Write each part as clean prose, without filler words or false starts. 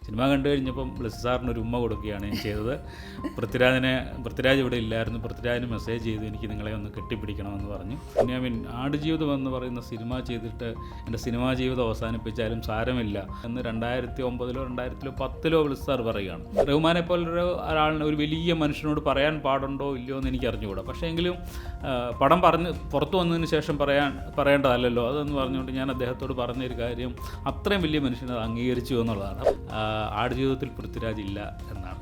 Cinema കണ്ടു കഴിഞ്ഞപ്പം ബ്ലസ്സി സാറിനൊരു ഉമ്മ കൊടുക്കുകയാണ് ഞാൻ ചെയ്തത്. പൃഥ്വിരാജ് ഇവിടെ ഇല്ലായിരുന്നു. പൃഥ്വിരാജിന് മെസ്സേജ് ചെയ്തു, എനിക്ക് നിങ്ങളെ ഒന്ന് കെട്ടിപ്പിടിക്കണമെന്ന് പറഞ്ഞു. ബെന്യാമിൻ, ആടുജീവിതം എന്ന് പറയുന്ന സിനിമ ചെയ്തിട്ട് എൻ്റെ സിനിമാ ജീവിതം അവസാനിപ്പിച്ചാലും സാരമില്ല എന്ന് 2009-ലോ 2010-ലോ ബ്ലസ്സി സാർ പറയുകയാണ്. റഹ്മാനെ പോലൊരു ഒരാളിന്, ഒരു വലിയ മനുഷ്യനോട് പറയാൻ പാടുണ്ടോ ഇല്ലയോ എന്ന് എനിക്ക് അറിഞ്ഞുകൂടാ. പക്ഷേ എങ്കിലും പടം പുറത്തു വന്നതിന് ശേഷം പറയേണ്ടതല്ലല്ലോ അതെന്ന് പറഞ്ഞുകൊണ്ട് ഞാൻ അദ്ദേഹത്തോട് പറഞ്ഞൊരു കാര്യം, അത്രയും വലിയ മനുഷ്യനെ അത് അംഗീകരിച്ചു എന്നുള്ളതാണ്. ആടുജീവിതത്തിൽ പൃഥ്വിരാജ് ഇല്ല എന്നാണ്.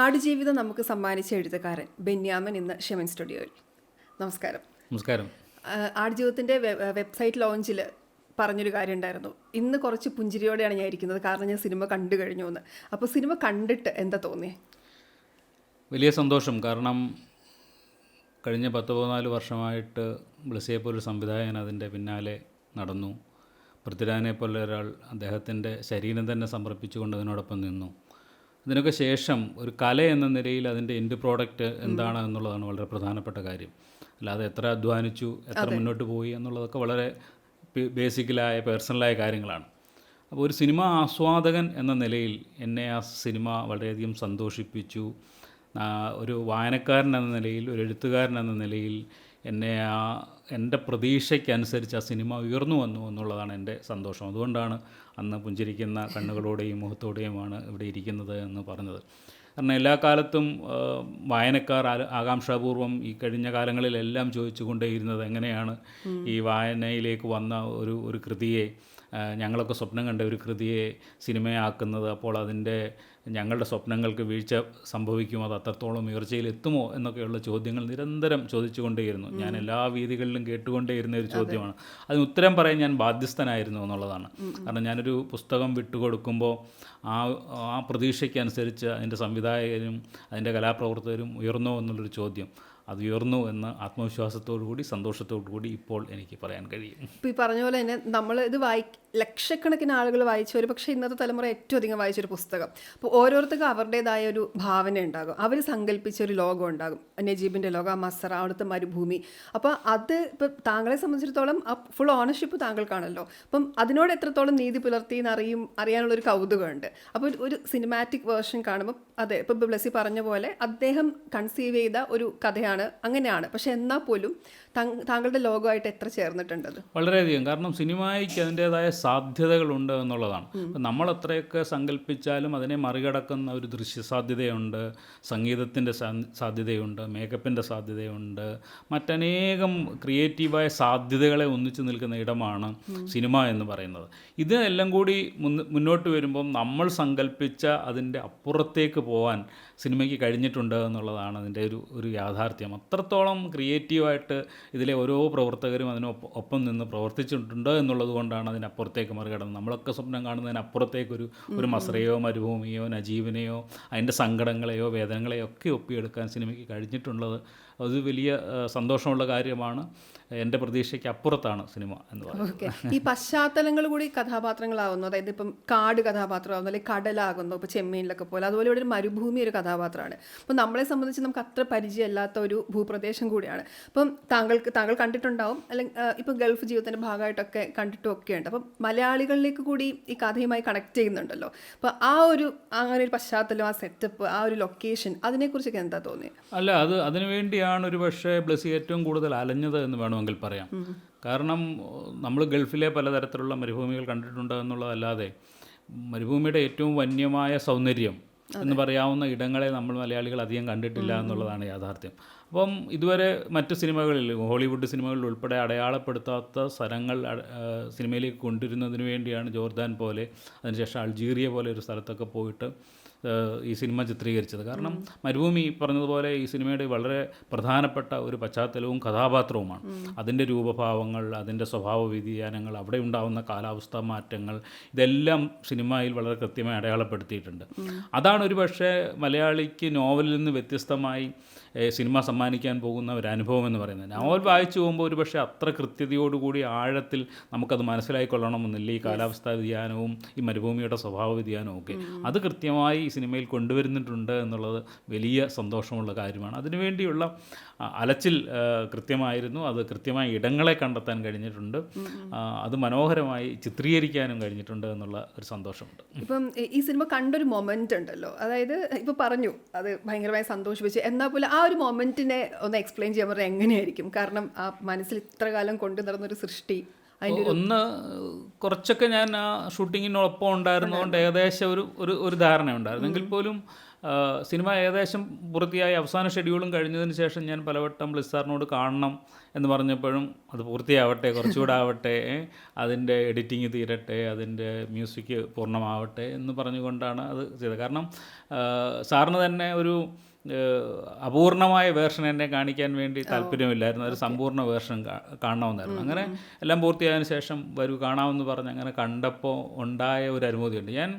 ആടുജീവിതം നമുക്ക് സമ്മാനിച്ച എഴുത്തുകാരൻ ബെന്യാമിൻ ഇന്ന് ഷെമിൻ സ്റ്റുഡിയോയിൽ. നമസ്കാരം. നമസ്കാരം. ആടുജീവിതത്തിൻ്റെ വെബ്സൈറ്റ് ലോഞ്ചിൽ പറഞ്ഞൊരു കാര്യം ഉണ്ടായിരുന്നു, ഇന്ന് കുറച്ച് പുഞ്ചിരിയോടെയാണ് ഞാൻ ഇരിക്കുന്നത്, കാരണം ഞാൻ സിനിമ കണ്ടു കഴിഞ്ഞു എന്ന്. അപ്പോൾ സിനിമ കണ്ടിട്ട് എന്താ തോന്നിയത്? വലിയ സന്തോഷം. കാരണം കഴിഞ്ഞ 10-14 വർഷമായിട്ട് ബ്ലസ്സിയെപ്പോലൊരു സംവിധായകൻ അതിൻ്റെ പിന്നാലെ നടന്നു. പൃഥ്വിരാജിനെ പോലെ ഒരാൾ അദ്ദേഹത്തിൻ്റെ ശരീരം തന്നെ സമർപ്പിച്ചുകൊണ്ട് അതിനോടൊപ്പം നിന്നു. ഇതിനൊക്കെ ശേഷം ഒരു കല എന്ന നിലയിൽ അതിൻ്റെ എൻഡ് പ്രോഡക്റ്റ് എന്താണ് എന്നുള്ളതാണ് വളരെ പ്രധാനപ്പെട്ട കാര്യം. അല്ലാതെ എത്ര അധ്വാനിച്ചു, എത്ര മുന്നോട്ട് പോയി എന്നുള്ളതൊക്കെ വളരെ ബേസിക്കലായ പേഴ്സണലായ കാര്യങ്ങളാണ്. അപ്പോൾ ഒരു സിനിമ ആസ്വാദകൻ എന്ന നിലയിൽ എന്നെ ആ സിനിമ വളരെയധികം സന്തോഷിപ്പിച്ചു. ഒരു വായനക്കാരൻ എന്ന നിലയിൽ, ഒരു എഴുത്തുകാരൻ എന്ന നിലയിൽ എന്നെ എൻ്റെ പ്രതീക്ഷയ്ക്കനുസരിച്ച് ആ സിനിമ ഉയർന്നു വന്നു എന്നുള്ളതാണ് എൻ്റെ സന്തോഷം. അതുകൊണ്ടാണ് അന്ന് പുഞ്ചിരിക്കുന്ന കണ്ണുകളോടെയും മുഖത്തോടെയുമാണ് ഇവിടെ ഇരിക്കുന്നത് എന്ന് പറഞ്ഞത്. കാരണം എല്ലാ കാലത്തും വായനക്കാർ ആകാംക്ഷാപൂർവം ഈ കഴിഞ്ഞ കാലങ്ങളിലെല്ലാം ചോദിച്ചുകൊണ്ടേയിരുന്നത് എങ്ങനെയാണ് ഈ വായനയിലേക്ക് വന്ന ഒരു കൃതിയെ, ഞങ്ങളൊക്കെ സ്വപ്നം കണ്ട ഒരു കൃതിയെ സിനിമയാക്കുന്നത്. അപ്പോൾ അതിൻ്റെ ഞങ്ങളുടെ സ്വപ്നങ്ങൾക്ക് വീഴ്ച സംഭവിക്കുമോ, അത് അത്രത്തോളം ഉയർച്ചയിലെത്തുമോ എന്നൊക്കെയുള്ള ചോദ്യങ്ങൾ നിരന്തരം ചോദിച്ചുകൊണ്ടേയിരുന്നു. ഞാൻ എല്ലാ വേദികളിലും കേട്ടുകൊണ്ടേയിരുന്ന ഒരു ചോദ്യമാണ്. അതിന് ഉത്തരം പറയാൻ ഞാൻ ബാധ്യസ്ഥനായിരുന്നു എന്നുള്ളതാണ്. കാരണം ഞാനൊരു പുസ്തകം വിട്ടുകൊടുക്കുമ്പോൾ ആ പ്രതീക്ഷയ്ക്കനുസരിച്ച് അതിൻ്റെ സംവിധായകരും അതിൻ്റെ കലാപ്രവർത്തകരും ഉയർന്നോ എന്നുള്ളൊരു ചോദ്യം, അത് ഉയർന്നു എന്ന് ആത്മവിശ്വാസത്തോടു കൂടി, സന്തോഷത്തോടു കൂടി ഇപ്പോൾ എനിക്ക് പറയാൻ കഴിയും. ഇപ്പോൾ ഈ പറഞ്ഞ പോലെ തന്നെ നമ്മൾ ഇത് ലക്ഷക്കണക്കിന് ആളുകൾ വായിച്ചവർ, പക്ഷേ ഇന്നത്തെ തലമുറ ഏറ്റവും അധികം വായിച്ചൊരു പുസ്തകം. അപ്പോൾ ഓരോരുത്തർക്കും അവരുടേതായ ഒരു ഭാവന ഉണ്ടാകും, അവർ സങ്കല്പിച്ച ഒരു ലോകം ഉണ്ടാകും. നജീബിൻ്റെ ലോകം, മസറ, അവിടുത്തെ മരുഭൂമി. അപ്പോൾ അത് ഇപ്പോൾ താങ്കളെ സംബന്ധിച്ചിടത്തോളം ആ ഫുൾ ഓണർഷിപ്പ് താങ്കൾക്കാണല്ലോ. അപ്പം അതിനോട് എത്രത്തോളം നീതി പുലർത്തി അറിയാനുള്ളൊരു കൗതുകമുണ്ട്. അപ്പോൾ ഒരു സിനിമാറ്റിക് വേർഷൻ കാണുമ്പോൾ, അതെ, ഇപ്പോൾ ബ്ലസ്സി പറഞ്ഞ പോലെ അദ്ദേഹം കൺസീവ് ചെയ്ത ഒരു കഥയാണ്, അങ്ങനെയാണ്. പക്ഷെ എന്നാൽ പോലും താങ്കളുടെ ലോകമായിട്ട് എത്ര ചേർന്നിട്ടുണ്ടത്? വളരെയധികം. കാരണം സിനിമയ്ക്ക് അതിൻ്റേതായ സാധ്യതകളുണ്ട് എന്നുള്ളതാണ്. നമ്മൾ എത്രയൊക്കെ സങ്കല്പിച്ചാലും അതിനെ മറികടക്കുന്ന ഒരു ദൃശ്യസാധ്യതയുണ്ട്, സംഗീതത്തിൻ്റെ സാധ്യതയുണ്ട്, മേക്കപ്പിൻ്റെ സാധ്യതയുണ്ട്, മറ്റനേകം ക്രിയേറ്റീവായ സാധ്യതകളെ ഒന്നിച്ചു നിൽക്കുന്ന ഇടമാണ് സിനിമ എന്ന് പറയുന്നത്. ഇതെല്ലാം കൂടി മുന്നോട്ട് വരുമ്പം നമ്മൾ സങ്കല്പിച്ച അതിൻ്റെ അപ്പുറത്തേക്ക് പോകാൻ സിനിമയ്ക്ക് കഴിഞ്ഞിട്ടുണ്ട് എന്നുള്ളതാണ് അതിൻ്റെ ഒരു യാഥാർത്ഥ്യം. അത്രത്തോളം ക്രിയേറ്റീവായിട്ട് ഇതിലെ ഓരോ പ്രവർത്തകരും അതിനൊപ്പം നിന്ന് പ്രവർത്തിച്ചിട്ടുണ്ട് എന്നുള്ളത് കൊണ്ടാണ് അതിനപ്പുറത്തേക്ക് മറികടന്നത്. നമ്മളൊക്കെ സ്വപ്നം കാണുന്നതിനപ്പുറത്തേക്കൊരു മസറയോ മരുഭൂമിയോ നജീബിനെയോ അതിൻ്റെ സങ്കടങ്ങളെയോ വേദനകളെയോ ഒക്കെ ഒപ്പിയെടുക്കാൻ സിനിമയ്ക്ക് കഴിഞ്ഞിട്ടുള്ളത് അത് വലിയ സന്തോഷമുള്ള കാര്യമാണ്. എൻ്റെ പ്രതീക്ഷയ്ക്ക് അപ്പുറത്താണ് സിനിമ എന്ന് പറയുന്നത്. ഈ പശ്ചാത്തലങ്ങൾ കൂടി കഥാപാത്രങ്ങളാകുന്നു, അതായത് ഇപ്പം കാട് കഥാപാത്രമാകുന്നു, അല്ലെങ്കിൽ കടലാകുന്നു, ഇപ്പോൾ ചെമ്മീനിലൊക്കെ പോലെ. അതുപോലെ ഇവിടെ ഒരു മരുഭൂമി ഒരു കഥാപാത്രമാണ്. അപ്പം നമ്മളെ സംബന്ധിച്ച് നമുക്ക് അത്ര പരിചയമില്ലാത്ത ഒരു ഭൂപ്രദേശം കൂടിയാണ്. അപ്പം താങ്കൾ കണ്ടിട്ടുണ്ടാവും, അല്ലെങ്കിൽ ഇപ്പോൾ ഗൾഫ് ജീവിതത്തിൻ്റെ ഭാഗമായിട്ടൊക്കെ കണ്ടിട്ടും ഒക്കെ ഉണ്ട്. അപ്പം മലയാളികളിലേക്ക് കൂടി ഈ കഥയുമായി കണക്ട് ചെയ്യുന്നുണ്ടല്ലോ. അപ്പോൾ അങ്ങനെ ഒരു പശ്ചാത്തലം, ആ സെറ്റപ്പ്, ആ ഒരു ലൊക്കേഷൻ, അതിനെക്കുറിച്ചൊക്കെ എന്താ തോന്നിയത്? അല്ല, അതിനുവേണ്ടിയാണ് ഒരു പക്ഷേ ബ്ലസ്സി ഏറ്റവും കൂടുതൽ അലഞ്ഞത് എന്ന് വേണമെങ്കിൽ പറയാം. കാരണം നമ്മൾ ഗൾഫിലെ പലതരത്തിലുള്ള മരുഭൂമികൾ കണ്ടിട്ടുണ്ട് എന്നുള്ളതല്ലാതെ മരുഭൂമിയുടെ ഏറ്റവും വന്യമായ സൗന്ദര്യം എന്ന് പറയാവുന്ന ഇടങ്ങളെ നമ്മൾ മലയാളികൾ അധികം കണ്ടിട്ടില്ല എന്നുള്ളതാണ് യാഥാർത്ഥ്യം. അപ്പം ഇതുവരെ മറ്റ് സിനിമകളിൽ, ഹോളിവുഡ് സിനിമകളിൽ ഉൾപ്പെടെ അടയാളപ്പെടുത്താത്ത സ്ഥലങ്ങൾ സിനിമയിലേക്ക് കൊണ്ടുവരുന്നതിന് വേണ്ടിയാണ് ജോർദാൻ പോലെ, അതിനുശേഷം അൾജീരിയ പോലെ ഒരു സ്ഥലത്തൊക്കെ പോയിട്ട് ഈ സിനിമ ചിത്രീകരിച്ചത്. കാരണം മരുഭൂമി പറഞ്ഞതുപോലെ ഈ സിനിമയുടെ വളരെ പ്രധാനപ്പെട്ട ഒരു പശ്ചാത്തലവും കഥാപാത്രവുമാണ്. അതിൻ്റെ രൂപഭാവങ്ങൾ, അതിൻ്റെ സ്വഭാവ വ്യതിയാനങ്ങൾ, അവിടെ ഉണ്ടാകുന്ന കാലാവസ്ഥാ മാറ്റങ്ങൾ, ഇതെല്ലാം സിനിമയിൽ വളരെ കൃത്യമായി അടയാളപ്പെടുത്തിയിട്ടുണ്ട്. അതാണ് ഒരു പക്ഷേ മലയാളിക്ക് നോവലിൽ നിന്ന് വ്യത്യസ്തമായി സിനിമ സമ്മാനിക്കാൻ പോകുന്ന ഒരു അനുഭവം എന്ന് പറയുന്നത്. നോവൽ വായിച്ചു പോകുമ്പോൾ ഒരു പക്ഷേ അത്ര കൃത്യതയോടുകൂടി ആഴത്തിൽ നമുക്കത് മനസ്സിലായിക്കൊള്ളണമെന്നില്ല. ഈ കാലാവസ്ഥാ വ്യതിയാനവും ഈ മരുഭൂമിയുടെ സ്വഭാവ വ്യതിയാനവും ഒക്കെ അത് കൃത്യമായി ഈ സിനിമയിൽ കൊണ്ടുവരുന്നിട്ടുണ്ട് എന്നുള്ളത് വലിയ സന്തോഷമുള്ള കാര്യമാണ്. അതിനുവേണ്ടിയുള്ള അലച്ചിൽ കൃത്യമായിരുന്നു. അത് കൃത്യമായ ഇടങ്ങളെ കണ്ടെത്താൻ കഴിഞ്ഞിട്ടുണ്ട്. അത് മനോഹരമായി ചിത്രീകരിക്കാനും കഴിഞ്ഞിട്ടുണ്ട് എന്നുള്ള ഒരു സന്തോഷമുണ്ട്. ഇപ്പം ഈ സിനിമ കണ്ടൊരു മൊമെൻ്റ് ഉണ്ടല്ലോ, അതായത് ഇപ്പോൾ പറഞ്ഞു അത് ഭയങ്കരമായി സന്തോഷിപ്പിച്ചു, എന്നാൽ പോലും ആ ഒരു മൊമെൻറ്റിനെ ഒന്ന് എക്സ്പ്ലെയിൻ ചെയ്യാൻ പറഞ്ഞാൽ എങ്ങനെയായിരിക്കും? കാരണം ആ മനസ്സിൽ ഇത്ര കാലം കൊണ്ടു നടന്നൊരു സൃഷ്ടി ഒന്ന് കുറച്ചൊക്കെ ഞാൻ ആ ഷൂട്ടിങ്ങിനൊപ്പം ഉണ്ടായിരുന്നതുകൊണ്ട് ഏകദേശം ഒരു ധാരണ ഉണ്ടായിരുന്നു. എങ്കിൽ പോലും സിനിമ ഏകദേശം പൂർത്തിയായി അവസാന ഷെഡ്യൂളും കഴിഞ്ഞതിന് ശേഷം ഞാൻ പലവട്ടം ബ്ലിസ് സാറിനോട് കാണണം എന്ന് പറഞ്ഞപ്പോഴും അത് പൂർത്തിയാവട്ടെ, കുറച്ചുകൂടെ ആവട്ടെ, അതിൻ്റെ എഡിറ്റിംഗ് തീരട്ടെ, അതിൻ്റെ മ്യൂസിക് പൂർണ്ണമാവട്ടെ എന്ന് പറഞ്ഞുകൊണ്ടാണ് അത് ചെയ്തത്. കാരണം സാറിന് തന്നെ ഒരു അപൂർണമായ വേർഷൻ എന്നെ കാണിക്കാൻ വേണ്ടി താല്പര്യമില്ലായിരുന്നു. ഒരു സമ്പൂർണ്ണ വേർഷൻ കാണണമെന്നായിരുന്നു. അങ്ങനെ എല്ലാം പൂർത്തിയായതിനു ശേഷം വരൂ കാണാമെന്ന് പറഞ്ഞ് അങ്ങനെ കണ്ടപ്പോൾ ഉണ്ടായ ഒരു അനുഭൂതിയുണ്ട്. ഞാൻ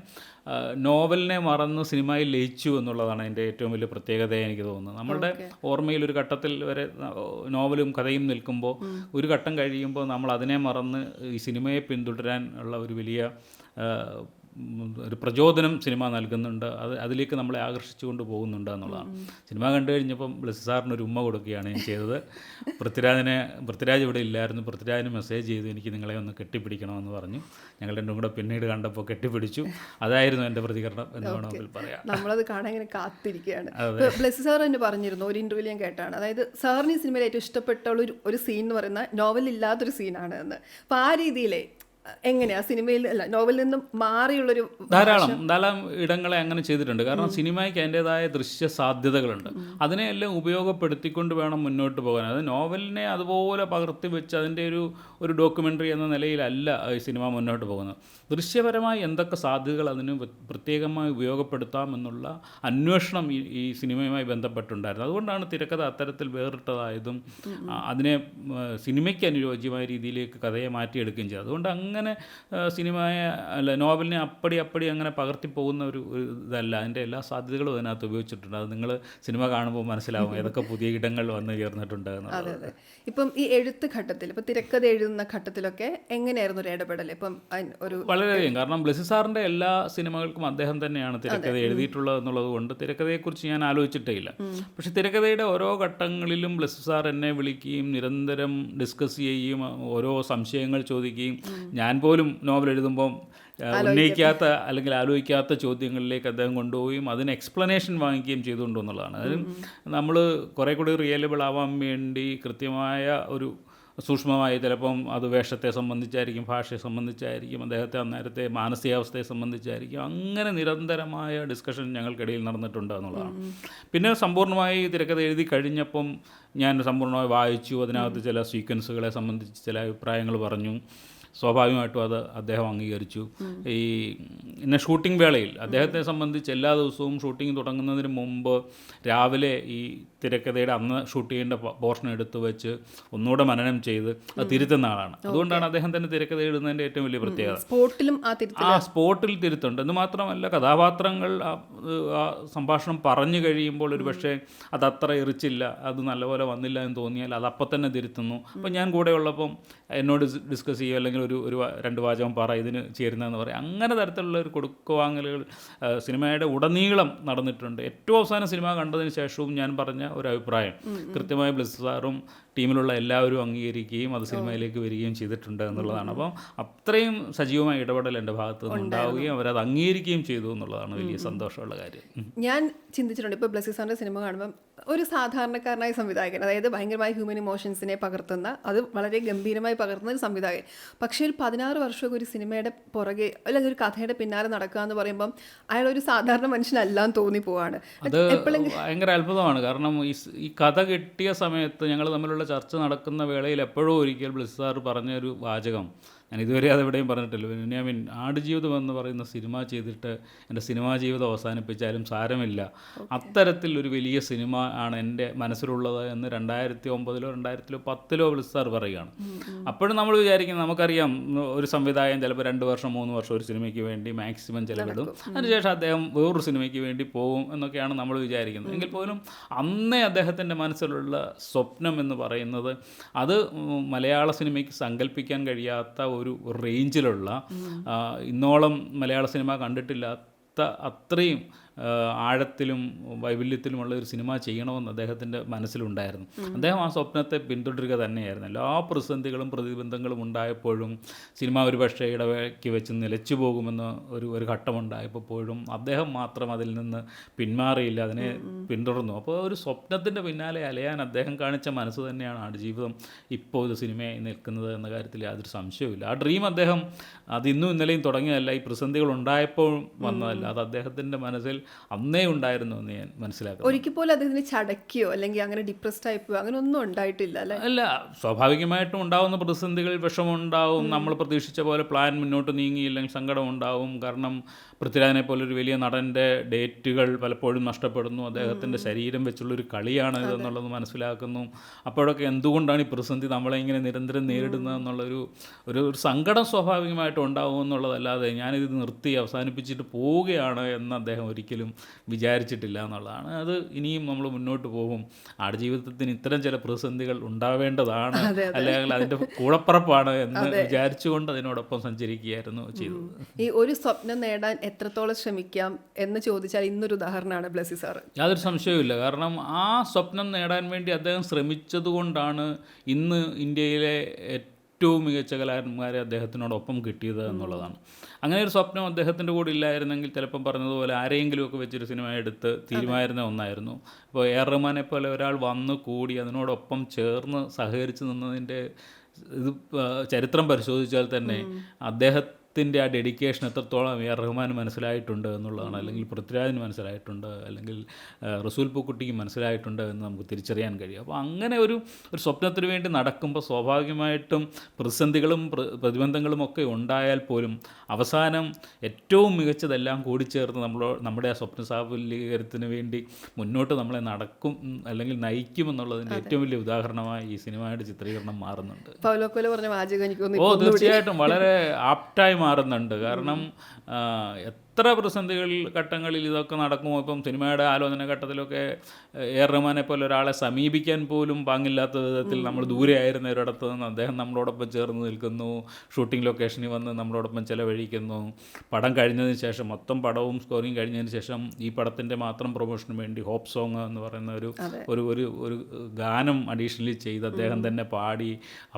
നോവലിനെ മറന്ന് സിനിമയിൽ ലയിച്ചു എന്നുള്ളതാണ് എൻ്റെ ഏറ്റവും വലിയ പ്രത്യേകത എനിക്ക് തോന്നുന്നത്. നമ്മളുടെ ഓർമ്മയിൽ ഒരു ഘട്ടത്തിൽ വരെ നോവലും കഥയും നിൽക്കുമ്പോൾ ഒരു ഘട്ടം കഴിയുമ്പോൾ നമ്മൾ അതിനെ മറന്ന് ഈ സിനിമയെ പിന്തുടരാൻ ഉള്ള ഒരു വലിയ ഒരു പ്രചോദനം സിനിമ നൽകുന്നുണ്ട്. അതിലേക്ക് നമ്മളെ ആകർഷിച്ചുകൊണ്ട് പോകുന്നുണ്ട് എന്നുള്ളതാണ്. സിനിമ കണ്ടു കഴിഞ്ഞപ്പം ബ്ലിസ് സാറിന് ഒരു ഉമ്മ കൊടുക്കുകയാണ് ഞാൻ ചെയ്തത്. പൃഥ്വിരാജ് ഇവിടെ ഇല്ലായിരുന്നു. പൃഥ്വിരാജിന് മെസ്സേജ് ചെയ്തു, എനിക്ക് നിങ്ങളെ ഒന്ന് കെട്ടിപ്പിടിക്കണമെന്ന് പറഞ്ഞു. ഞങ്ങൾ രണ്ടും കൂടെ പിന്നീട് കണ്ടപ്പോൾ കെട്ടിപ്പിടിച്ചു. അതായിരുന്നു എൻ്റെ പ്രതികരണം എന്ന് വേണമെങ്കിൽ പറയാം. നമ്മളത് കാണാൻ ഇങ്ങനെ കാത്തിരിക്കുകയാണ്. ബ്ലിസ് സാർ തന്നെ പറഞ്ഞിരുന്നു, ഒരു ഇൻ്റർവ്യൂവിൽ ഞാൻ കേട്ടാണ്, അതായത് സാറിന് ഈ സിനിമയിൽ ഏറ്റവും ഇഷ്ടപ്പെട്ട ഒരു സീൻ എന്ന് പറയുന്ന നോവലില്ലാത്തൊരു സീനാണ് എന്ന്. അപ്പോൾ ആ രീതിയിലെ എങ്ങനെയാ സിനിമയിൽ അല്ല നോവലിൽ നിന്നും മാറിയുള്ളൊരു ധാരാളം ഇടങ്ങളെ അങ്ങനെ ചെയ്തിട്ടുണ്ട്. കാരണം സിനിമയ്ക്ക് അതിൻ്റെതായ ദൃശ്യ സാധ്യതകളുണ്ട്. അതിനെയെല്ലാം ഉപയോഗപ്പെടുത്തിക്കൊണ്ട് വേണം മുന്നോട്ട് പോകാൻ. അത് നോവലിനെ അതുപോലെ പകർത്തി വെച്ച് അതിൻ്റെ ഒരു ഡോക്യുമെൻ്ററി എന്ന നിലയിലല്ല ഈ സിനിമ മുന്നോട്ട് പോകുന്നത്. ദൃശ്യപരമായി എന്തൊക്കെ സാധ്യതകൾ അതിന് പ്രത്യേകമായി ഉപയോഗപ്പെടുത്താമെന്നുള്ള അന്വേഷണം ഈ സിനിമയുമായി ബന്ധപ്പെട്ടുണ്ടായിരുന്നു. അതുകൊണ്ടാണ് തിരക്കഥ അത്തരത്തിൽ വേറിട്ടതായതും അതിനെ സിനിമയ്ക്ക് അനുയോജ്യമായ രീതിയിലേക്ക് കഥയെ മാറ്റിയെടുക്കുകയും ചെയ്തു. അതുകൊണ്ട് അങ്ങനെ സിനിമയെ നോവലിനെ അപ്പടി അങ്ങനെ പകർത്തി പോകുന്ന ഒരു ഇതല്ല. അതിൻ്റെ എല്ലാ സാധ്യതകളും അതിനകത്ത് ഉപയോഗിച്ചിട്ടുണ്ട്. അത് നിങ്ങൾ സിനിമ കാണുമ്പോൾ മനസ്സിലാവും ഏതൊക്കെ പുതിയ ഇടങ്ങൾ വന്ന് ചേർന്നിട്ടുണ്ട് എന്നുള്ളത്. ഇപ്പം ഈ എഴുത്ത് ഘട്ടത്തിൽ, ഇപ്പം തിരക്കഥ എഴുതുന്ന ഘട്ടത്തിലൊക്കെ എങ്ങനെയായിരുന്നു ഒരു ഇടപെടൽ? ഇപ്പം ഒരു വളരെയധികം, കാരണം ബ്ലിസ് സാറിൻ്റെ എല്ലാ സിനിമകൾക്കും അദ്ദേഹം തന്നെയാണ് തിരക്കഥ എഴുതിയിട്ടുള്ളത് എന്നുള്ളത് കൊണ്ട് തിരക്കഥയെക്കുറിച്ച് ഞാൻ ആലോചിച്ചിട്ടേ ഇല്ല. പക്ഷെ തിരക്കഥയുടെ ഓരോ ഘട്ടങ്ങളിലും ബ്ലിസ് സാർ എന്നെ വിളിക്കുകയും നിരന്തരം ഡിസ്കസ് ചെയ്യുകയും ഓരോ സംശയങ്ങൾ ചോദിക്കുകയും ഞാൻ പോലും നോവൽ എഴുതുമ്പം ഉന്നയിക്കാത്ത അല്ലെങ്കിൽ ആലോചിക്കാത്ത ചോദ്യങ്ങളിലേക്ക് അദ്ദേഹം കൊണ്ടുപോവുകയും അതിന് എക്സ്പ്ലനേഷൻ വാങ്ങിക്കുകയും ചെയ്തുകൊണ്ടെന്നുള്ളതാണ്. അതിന് നമ്മൾ കുറേ കൂടി റിയലബിൾ ആവാൻ വേണ്ടി കൃത്യമായ ഒരു സൂക്ഷ്മമായി ചിലപ്പം അത് വേഷത്തെ സംബന്ധിച്ചായിരിക്കും, ഭാഷയെ സംബന്ധിച്ചായിരിക്കും, അദ്ദേഹത്തെ അന്നേരത്തെ മാനസികാവസ്ഥയെ സംബന്ധിച്ചായിരിക്കും, അങ്ങനെ നിരന്തരമായ ഡിസ്കഷൻ ഞങ്ങൾക്കിടയിൽ നടന്നിട്ടുണ്ട് എന്നുള്ളതാണ്. പിന്നെ സമ്പൂർണ്ണമായി തിരക്കഥ എഴുതി കഴിഞ്ഞപ്പം ഞാൻ സമ്പൂർണ്ണമായി വായിച്ചു. അതിനകത്ത് ചില സീക്വൻസുകളെ സംബന്ധിച്ച് ചില അഭിപ്രായങ്ങൾ പറഞ്ഞു. സ്വാഭാവികമായിട്ടും അത് അദ്ദേഹം അംഗീകരിച്ചു. ഇന്ന ഷൂട്ടിംഗ് വേളയിൽ അദ്ദേഹത്തെ സംബന്ധിച്ച് എല്ലാ ദിവസവും ഷൂട്ടിംഗ് തുടങ്ങുന്നതിന് മുമ്പ് രാവിലെ ഈ തിരക്കഥയുടെ അന്ന് ഷൂട്ട് ചെയ്യേണ്ട പോർഷൻ എടുത്തു വെച്ച് ഒന്നുകൂടെ മനനം ചെയ്ത് അത് തിരുത്തുന്ന ആളാണ്. അതുകൊണ്ടാണ് അദ്ദേഹം തന്നെ തിരക്കഥ എഴുതുന്നതിൻ്റെ ഏറ്റവും വലിയ പ്രത്യേകത. സ്പോട്ടിൽ തിരുത്തുണ്ട്. എന്ന് മാത്രമല്ല, കഥാപാത്രങ്ങൾ ആ സംഭാഷണം പറഞ്ഞു കഴിയുമ്പോൾ ഒരു പക്ഷേ അതത്ര എറിച്ചില്ല, അത് നല്ലപോലെ വന്നില്ല എന്ന് തോന്നിയാൽ അതപ്പം തന്നെ തിരുത്തുന്നു. അപ്പം ഞാൻ കൂടെ ഉള്ളപ്പം എന്നോട് ഡിസ്കസ് ചെയ്യുക, അല്ലെങ്കിൽ ഒരു രണ്ട് വാചകം പറ ഇതിന് ചേരുന്നതെന്ന് പറയും. അങ്ങനെ തരത്തിലുള്ള ഒരു കൊടുക്കുവാങ്ങലുകൾ സിനിമയുടെ ഉടനീളം നടന്നിട്ടുണ്ട്. ഏറ്റവും അവസാനം സിനിമ കണ്ടതിന് ശേഷവും ഞാൻ പറഞ്ഞ ഒരു അഭിപ്രായം കൃത്യമായി ബ്ലിസ് സാറും ടീമിലുള്ള എല്ലാവരും അംഗീകരിക്കുകയും അത് സിനിമയിലേക്ക് വരികയും ചെയ്തിട്ടുണ്ട് എന്നുള്ളതാണ്. അപ്പം അത്രയും സജീവമായ ഇടപെടൽ എൻ്റെ ഭാഗത്ത് നിന്ന് ഉണ്ടാവുകയും അവരത് അംഗീകരിക്കുകയും ചെയ്തു എന്നുള്ളതാണ് വലിയ സന്തോഷമുള്ള കാര്യം. ഞാൻ ചിന്തിച്ചിട്ടുണ്ട്, ഇപ്പോൾ ബ്ലിസ് സാറിൻ്റെ സിനിമ കാണുമ്പം ഒരു സാധാരണക്കാരനായ സംവിധായകൻ, അതായത് ഭയങ്കരമായ ഹ്യൂമൻ ഇമോഷൻസിനെ പകർത്തുന്ന, അത് വളരെ ഗംഭീരമായി പകർത്തുന്ന ഒരു സംവിധായകൻ. പക്ഷേ ഒരു 16 വർഷമൊക്കെ ഒരു സിനിമയുടെ പുറകെ അല്ലെങ്കിൽ ഒരു കഥയുടെ പിന്നാലെ നടക്കുക എന്ന് പറയുമ്പം അയാളൊരു സാധാരണ മനുഷ്യനല്ലാന്ന് തോന്നിപ്പോവാണ്. അത് ഭയങ്കര അത്ഭുതമാണ്. കാരണം ഈ കഥ കിട്ടിയ സമയത്ത് ഞങ്ങൾ തമ്മിലുള്ള ചർച്ച നടക്കുന്ന വേളയിൽ എപ്പോഴും ഒരിക്കൽ ബ്ലിസ് സാർ പറഞ്ഞൊരു വാചകം ഞാൻ ഇതുവരെ അതെവിടെയും പറഞ്ഞിട്ടില്ല. ബെന്യാമിൻ ആടുജീവിതം എന്ന് പറയുന്ന സിനിമ ചെയ്തിട്ട് എൻ്റെ സിനിമാ ജീവിതം അവസാനിപ്പിച്ചാലും സാരമില്ല, അത്തരത്തിൽ ഒരു വലിയ സിനിമ ആണ് എൻ്റെ മനസ്സിലുള്ളത് എന്ന് 2009-ലോ 2010-ലോ ബ്ലിസ് സാർ പറയുകയാണ്. അപ്പോഴും നമ്മൾ വിചാരിക്കും, നമുക്കറിയാം ഒരു സംവിധായകൻ ചിലപ്പോൾ 2 വർഷം 3 വർഷം ഒരു സിനിമയ്ക്ക് വേണ്ടി മാക്സിമം ചിലവിടും, അതിനുശേഷം അദ്ദേഹം വേറൊരു സിനിമയ്ക്ക് വേണ്ടി പോകും എന്നൊക്കെയാണ് നമ്മൾ വിചാരിക്കുന്നത്. എങ്കിൽ പോലും അന്നേ അദ്ദേഹത്തിൻ്റെ മനസ്സിലുള്ള സ്വപ്നം എന്ന് പറയുന്നത് അത് മലയാള സിനിമയ്ക്ക് സങ്കല്പിക്കാൻ കഴിയാത്ത ഒരു റേഞ്ചിലുള്ള, ഇന്നോളം മലയാള സിനിമ കണ്ടിട്ടില്ലാത്ത അത്രയും ആഴത്തിലും വൈവിധ്യത്തിലുമുള്ള ഒരു സിനിമ ചെയ്യണമെന്ന് അദ്ദേഹത്തിൻ്റെ മനസ്സിലുണ്ടായിരുന്നു. അദ്ദേഹം ആ സ്വപ്നത്തെ പിന്തുടരുക തന്നെയായിരുന്നു. എല്ലാ പ്രതിസന്ധികളും പ്രതിബന്ധങ്ങളും ഉണ്ടായപ്പോഴും സിനിമ ഒരു പക്ഷേ ഇടവേളയ്ക്ക് വെച്ച് നിലച്ചു പോകുമെന്ന് ഒരു ഘട്ടമുണ്ടായപ്പോഴും അദ്ദേഹം മാത്രം അതിൽ നിന്ന് പിന്മാറിയില്ല, അതിനെ പിന്തുടർന്നു. അപ്പോൾ ഒരു സ്വപ്നത്തിൻ്റെ പിന്നാലെ അലയാൻ അദ്ദേഹം കാണിച്ച മനസ്സ് തന്നെയാണ് ആടുജീവിതം ഇപ്പോൾ ഒരു സിനിമയായി നിൽക്കുന്നത് എന്ന കാര്യത്തിൽ യാതൊരു സംശയവുമില്ല. ആ ഡ്രീം അദ്ദേഹം അത് ഇന്നും ഇന്നലെയും തുടങ്ങിയതല്ല, ഈ പ്രതിസന്ധികൾ ഉണ്ടായപ്പോൾ വന്നതല്ല, അത് അദ്ദേഹത്തിൻ്റെ മനസ്സിൽ അന്നേ ഉണ്ടായിരുന്നു എന്ന് ഞാൻ മനസ്സിലാക്കുന്നു. ഒരിക്കൽ പോലും അദ്ദേഹത്തിന് ചടക്കിയോ അല്ലെങ്കിൽ അങ്ങനെ ഡിപ്രസ്ഡ് ആയിപ്പോയോ അങ്ങനെ ഒന്നും ഉണ്ടായിട്ടില്ല അല്ലേ? അല്ല, സ്വാഭാവികമായിട്ടും ഉണ്ടാകുന്ന പ്രതിസന്ധികൾ, വിഷമമുണ്ടാവും, നമ്മൾ പ്രതീക്ഷിച്ച പോലെ പ്ലാൻ മുന്നോട്ട് നീങ്ങിയില്ലെങ്കിൽ സങ്കടം ഉണ്ടാവും. കാരണം പൃഥ്വിരാജിനെ പോലെ ഒരു വലിയ നടൻ്റെ ഡേറ്റുകൾ പലപ്പോഴും നഷ്ടപ്പെടുന്നു, അദ്ദേഹത്തിൻ്റെ ശരീരം വെച്ചുള്ളൊരു കളിയാണ് ഇതെന്നുള്ളത് മനസ്സിലാക്കുന്നു. അപ്പോഴൊക്കെ എന്തുകൊണ്ടാണ് ഈ പ്രതിസന്ധി നമ്മളെ ഇങ്ങനെ നിരന്തരം നേരിടുന്നത് എന്നുള്ളൊരു ഒരു സങ്കടം സ്വാഭാവികമായിട്ടും ഉണ്ടാവും എന്നുള്ളതല്ലാതെ ഞാനിത് നിർത്തി അവസാനിപ്പിച്ചിട്ട് പോവുകയാണ് എന്ന് അദ്ദേഹം ഒരിക്കലും വിചാരിച്ചിട്ടില്ല എന്നുള്ളതാണ്. അത് ഇനിയും നമ്മൾ മുന്നോട്ട് പോകും. ആടുജീവിതത്തിന് ഇത്തരം ചില പ്രതിസന്ധികൾ ഉണ്ടാവേണ്ടതാണ്, അല്ലെങ്കിൽ അതിൻ്റെ കൂടപ്പറപ്പാണ് എന്ന് വിചാരിച്ചുകൊണ്ട് അതിനോടൊപ്പം സഞ്ചരിക്കുകയായിരുന്നു ചെയ്തത്. ഈ ഒരു സ്വപ്നം നേടാൻ എത്രത്തോളം ശ്രമിക്കാം എന്ന് ചോദിച്ചാൽ ഇന്നൊരു ഉദാഹരണമാണ് ബ്ലസി സാറ്. യാതൊരു സംശയവുമില്ല. കാരണം ആ സ്വപ്നം നേടാൻ വേണ്ടി അദ്ദേഹം ശ്രമിച്ചതുകൊണ്ടാണ് ഇന്ന് ഇന്ത്യയിലെ ഏറ്റവും മികച്ച കലാകാരന്മാരെ അദ്ദേഹത്തിനോടൊപ്പം കിട്ടിയത് എന്നുള്ളതാണ്. അങ്ങനെ ഒരു സ്വപ്നം അദ്ദേഹത്തിൻ്റെ കൂടെ ഇല്ലായിരുന്നെങ്കിൽ ചിലപ്പം പറഞ്ഞതുപോലെ ആരെയെങ്കിലുമൊക്കെ വെച്ചൊരു സിനിമ എടുത്ത് തീരുമാനിക്കുന്ന ഒന്നായിരുന്നു. ഇപ്പോൾ എ ആർ റഹ്മാനെ പോലെ ഒരാൾ വന്നു കൂടി അതിനോടൊപ്പം ചേർന്ന് സഹകരിച്ച് നിന്നതിൻ്റെ ഇത് ചരിത്രം പരിശോധിച്ചാൽ തന്നെ അദ്ദേഹത്തിൻ്റെ ആ ഡെഡിക്കേഷൻ എത്രത്തോളം എ ആർ റഹ്മാന് മനസ്സിലായിട്ടുണ്ട് എന്നുള്ളതാണ്, അല്ലെങ്കിൽ പൃഥ്വിരാജിന് മനസ്സിലായിട്ടുണ്ട്, അല്ലെങ്കിൽ റസൂൽ പൂക്കുട്ടിക്ക് മനസ്സിലായിട്ടുണ്ട് എന്ന് നമുക്ക് തിരിച്ചറിയാൻ കഴിയും. അപ്പോൾ അങ്ങനെ ഒരു സ്വപ്നത്തിന് വേണ്ടി നടക്കുമ്പോൾ സ്വാഭാവികമായിട്ടും പ്രതിസന്ധികളും പ്രതിബന്ധങ്ങളും ഒക്കെ ഉണ്ടായാൽ പോലും അവസാനം ഏറ്റവും മികച്ചതെല്ലാം കൂടിച്ചേർന്ന് നമ്മുടെ ആ സ്വപ്ന സാഫല്യീകരണത്തിന് വേണ്ടി മുന്നോട്ട് നമ്മളെ നടക്കും അല്ലെങ്കിൽ നയിക്കുമെന്നുള്ളതിൻ്റെ ഏറ്റവും വലിയ ഉദാഹരണമായി ഈ സിനിമയുടെ ചിത്രീകരണം മാറുന്നുണ്ട്. പൗലോ കൊയ്ലോ പറഞ്ഞ വാചകം എനിക്ക് തീർച്ചയായിട്ടും വളരെ ആപ്റ്റായി മാറുന്നുണ്ട്. കാരണം എത്ര പ്രതിസന്ധികൾ ഘട്ടങ്ങളിൽ ഇതൊക്കെ നടക്കുമോ, ഇപ്പം സിനിമയുടെ ആലോചന ഘട്ടത്തിലൊക്കെ എ ആർ റഹ്മാനെ പോലെ ഒരാളെ സമീപിക്കാൻ പോലും പാങ്ങില്ലാത്ത വിധത്തിൽ നമ്മൾ ദൂരെ ആയിരുന്ന ഒരിടത്ത് നിന്ന് അദ്ദേഹം നമ്മളോടൊപ്പം ചേർന്ന് നിൽക്കുന്നു, ഷൂട്ടിംഗ് ലൊക്കേഷനിൽ വന്ന് നമ്മളോടൊപ്പം ചിലവഴിക്കുന്നു. പടം കഴിഞ്ഞതിന് ശേഷം, മൊത്തം പടവും സ്കോറിങ് കഴിഞ്ഞതിന് ശേഷം ഈ പടത്തിൻ്റെ മാത്രം പ്രൊമോഷന് വേണ്ടി ഹോപ്പ് സോങ് എന്ന് പറയുന്ന ഒരു ഗാനം അഡീഷണലി ചെയ്ത് അദ്ദേഹം തന്നെ പാടി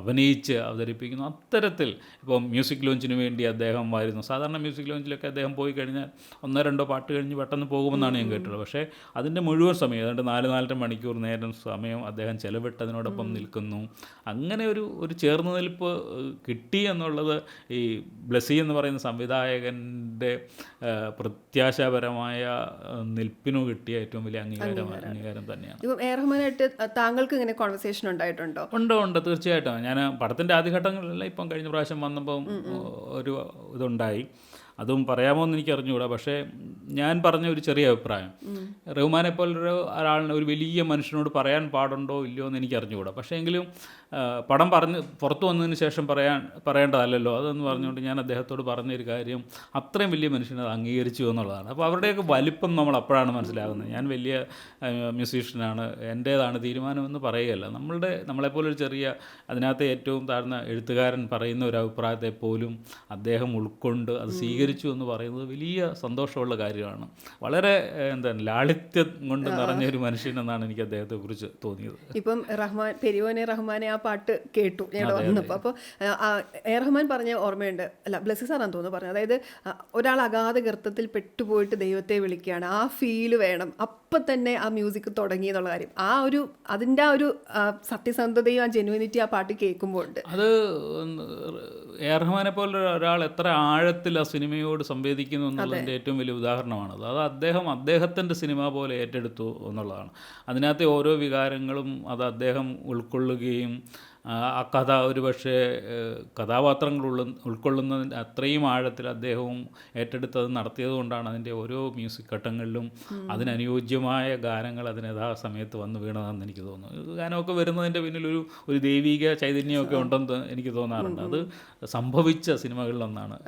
അഭിനയിച്ച് അവതരിപ്പിക്കുന്നു. അത്തരത്തിൽ ഇപ്പോൾ മ്യൂസിക് ലോഞ്ചിന് വേണ്ടി അദ്ദേഹം വരുന്നു. സാധാരണ മ്യൂസിക് ലോഞ്ചിലൊക്കെ അദ്ദേഹം പോയി കഴിഞ്ഞാൽ 1-2 പാട്ട് കഴിഞ്ഞ് പെട്ടെന്ന് പോകുമെന്നാണ് ഞാൻ കേട്ടുള്ളത്. പക്ഷേ അതിൻ്റെ മുഴുവൻ സമയം, ഏതാണ്ട് 4-4.5 മണിക്കൂർ നേരം സമയം അദ്ദേഹം ചെലവിട്ട് അതിനോടൊപ്പം നിൽക്കുന്നു. അങ്ങനെ ഒരു ചേർന്ന് നിൽപ്പ് കിട്ടി എന്നുള്ളത് ഈ ബ്ലസി എന്ന് പറയുന്ന സംവിധായകൻ്റെ പ്രത്യാശാപരമായ നിൽപ്പിനു കിട്ടിയ ഏറ്റവും വലിയ അംഗീകാരം തന്നെയാണ്. ഇപ്പം എ ആർ റഹ്മാനായിട്ട് താങ്കൾക്ക് ഇങ്ങനെ കോൺവെർസേഷൻ ഉണ്ടായിട്ടുണ്ടോ? ഉണ്ട്, തീർച്ചയായിട്ടും. ഞാൻ പടത്തിൻ്റെ ആദ്യഘട്ടങ്ങളിലെല്ലാം ഇപ്പം കഴിഞ്ഞ പ്രാവശ്യം വന്നപ്പം ഒരു ഇതുണ്ടായി, അതും പറയാമോ എന്ന് എനിക്ക് അറിഞ്ഞുകൂടാ. പക്ഷേ ഞാൻ പറഞ്ഞ ഒരു ചെറിയ അഭിപ്രായം, റഹ്മാനെ പോലൊരു ഒരാളിനെ ഒരു വലിയ മനുഷ്യനോട് പറയാൻ പാടുണ്ടോ ഇല്ലയോ എന്ന് എനിക്ക് അറിഞ്ഞുകൂടാ. പക്ഷേ എങ്കിലും പടം പുറത്തു വന്നതിന് ശേഷം പറയേണ്ടതല്ലല്ലോ അതെന്ന് പറഞ്ഞുകൊണ്ട് ഞാൻ അദ്ദേഹത്തോട് പറഞ്ഞൊരു കാര്യം, അത്രയും വലിയ മനുഷ്യനെ അത് അംഗീകരിച്ചു എന്നുള്ളതാണ്. അപ്പോൾ അവരുടെയൊക്കെ വലിപ്പം നമ്മൾ അപ്പോഴാണ് മനസ്സിലാകുന്നത്. ഞാൻ വലിയ മ്യൂസീഷ്യനാണ്, എൻ്റേതാണ് തീരുമാനമെന്ന് പറയുകയല്ല. നമ്മളെപ്പോലൊരു ചെറിയ, അതിനകത്ത് ഏറ്റവും താഴ്ന്ന എഴുത്തുകാരൻ പറയുന്ന ഒരു അഭിപ്രായത്തെ പോലും അദ്ദേഹം ഉൾക്കൊണ്ട് അത് സ്വീകരിച്ചു എന്ന് പറയുന്നത് വലിയ സന്തോഷമുള്ള കാര്യമാണ്. വളരെ ലാളിത്യം കൊണ്ട് നിറഞ്ഞൊരു മനുഷ്യനെന്നാണ് എനിക്ക് അദ്ദേഹത്തെക്കുറിച്ച് തോന്നിയത്. ഇപ്പം പെരിയോനെ റഹ്മാനെ ആ പാട്ട് കേട്ടു ഞാൻ വന്നപ്പോൾ. അപ്പോൾ എ റഹ്മാൻ പറഞ്ഞ ഓർമ്മയുണ്ട്, അല്ല ബ്ലസി സാറാന്ന് തോന്നുന്നു പറഞ്ഞത്, അതായത് ഒരാൾ അഗാധ ഗർത്തത്തിൽ പെട്ടുപോയിട്ട് ദൈവത്തെ വിളിക്കുകയാണ്, ആ ഫീല് വേണം, അപ്പം തന്നെ ആ മ്യൂസിക് തുടങ്ങി എന്നുള്ള കാര്യം, അതിൻ്റെ ആ ഒരു സത്യസന്ധതയും ആ ജെനുവിനിറ്റി ആ പാട്ട് കേൾക്കുമ്പോൾ ഉണ്ട്. അത് എ റഹ്മാനെ പോലെ ഒരാൾ എത്ര ആഴത്തിൽ ആ സിനിമയോട് സംവേദിക്കുന്നു എന്നുള്ളതിൻ്റെ ഏറ്റവും വലിയ ഉദാഹരണമാണത്. അത് അദ്ദേഹത്തിൻ്റെ സിനിമ പോലെ ഏറ്റെടുത്തു എന്നുള്ളതാണ്. അതിനകത്തെ ഓരോ വികാരങ്ങളും അത് അദ്ദേഹം ഉൾക്കൊള്ളുകയും ആ കഥ ഒരു പക്ഷേ കഥാപാത്രങ്ങൾ ഉൾക്കൊള്ളുന്നതിൻ്റെ അത്രയും ആഴത്തിൽ അദ്ദേഹവും ഏറ്റെടുത്തത് നടത്തിയത് കൊണ്ടാണ് അതിൻ്റെ ഓരോ മ്യൂസിക് ഘട്ടങ്ങളിലും അതിനനുയോജ്യമായ ഗാനങ്ങൾ അതിന് യഥാസമയത്ത് വന്ന് വീണതെന്ന് എനിക്ക് തോന്നുന്നു. ഗാനമൊക്കെ വരുന്നതിൻ്റെ പിന്നിലൊരു ഒരു ദൈവിക ചൈതന്യമൊക്കെ ഉണ്ടെന്ന് എനിക്ക് തോന്നാറുണ്ട്. അത് സംഭവിച്ച സിനിമകളിലൊന്നാണ്.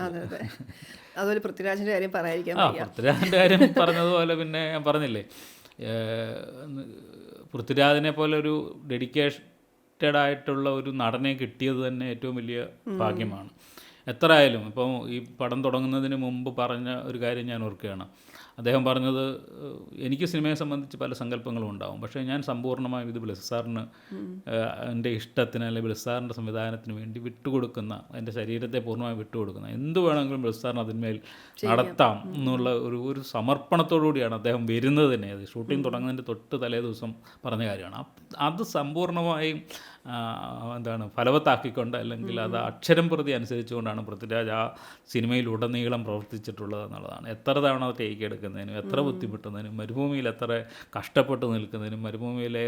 അതുപോലെ പൃഥ്വിരാജിൻ്റെ കാര്യം പറയാതിരിക്കാൻ വയ്യ. പൃഥ്വിരാജിൻ്റെ കാര്യം പറഞ്ഞതുപോലെ പിന്നെ ഞാൻ പറഞ്ഞില്ലേ, പൃഥ്വിരാജിനെ പോലെ ഒരു ഡെഡിക്കേറ്റഡായിട്ടുള്ള ഒരു നടനെ കിട്ടിയത് തന്നെ ഏറ്റവും വലിയ ഭാഗ്യമാണ്. എത്ര ആയാലും ഇപ്പോൾ ഈ പടം തുടങ്ങുന്നതിന് മുമ്പ് പറഞ്ഞ ഒരു കാര്യം ഞാൻ ഓർക്കുകയാണ്. അദ്ദേഹം പറഞ്ഞത്, എനിക്ക് സിനിമയെ സംബന്ധിച്ച് പല സങ്കല്പങ്ങളും ഉണ്ടാവും, പക്ഷേ ഞാൻ സമ്പൂർണ്ണമായും ഇത് ബ്ലെസ്സി സാറിന് എൻ്റെ ഇഷ്ടത്തിന് അല്ലെങ്കിൽ ബ്ലെസ്സി സാറിൻ്റെ സംവിധാനത്തിന് വേണ്ടി വിട്ടുകൊടുക്കുന്ന, എൻ്റെ ശരീരത്തെ പൂർണ്ണമായും വിട്ടുകൊടുക്കുന്ന, എന്ത് വേണമെങ്കിലും ബ്ലെസ്സി സാറിന് അതിന്മേൽ നടത്താം എന്നുള്ള ഒരു സമർപ്പണത്തോടു കൂടിയാണ് അദ്ദേഹം വരുന്നത് തന്നെ. അത് ഷൂട്ടിംഗ് തുടങ്ങുന്നതിൻ്റെ തൊട്ട് തലേ ദിവസം പറഞ്ഞ കാര്യമാണ്. അത് സമ്പൂർണ്ണമായും ഫലവത്താക്കിക്കൊണ്ട്, അല്ലെങ്കിൽ അത് അക്ഷരം പ്രതി അനുസരിച്ചുകൊണ്ടാണ് പൃഥ്വിരാജ് ആ സിനിമയിലുടനീളം പ്രവർത്തിച്ചിട്ടുള്ളത് എന്നുള്ളതാണ്. എത്ര തവണ ടേക്ക് എടുക്കുന്നതിനും, എത്ര ബുദ്ധിമുട്ടുന്നതിനും, മരുഭൂമിയിൽ എത്ര കഷ്ടപ്പെട്ട് നിൽക്കുന്നതിനും, മരുഭൂമിയിലെ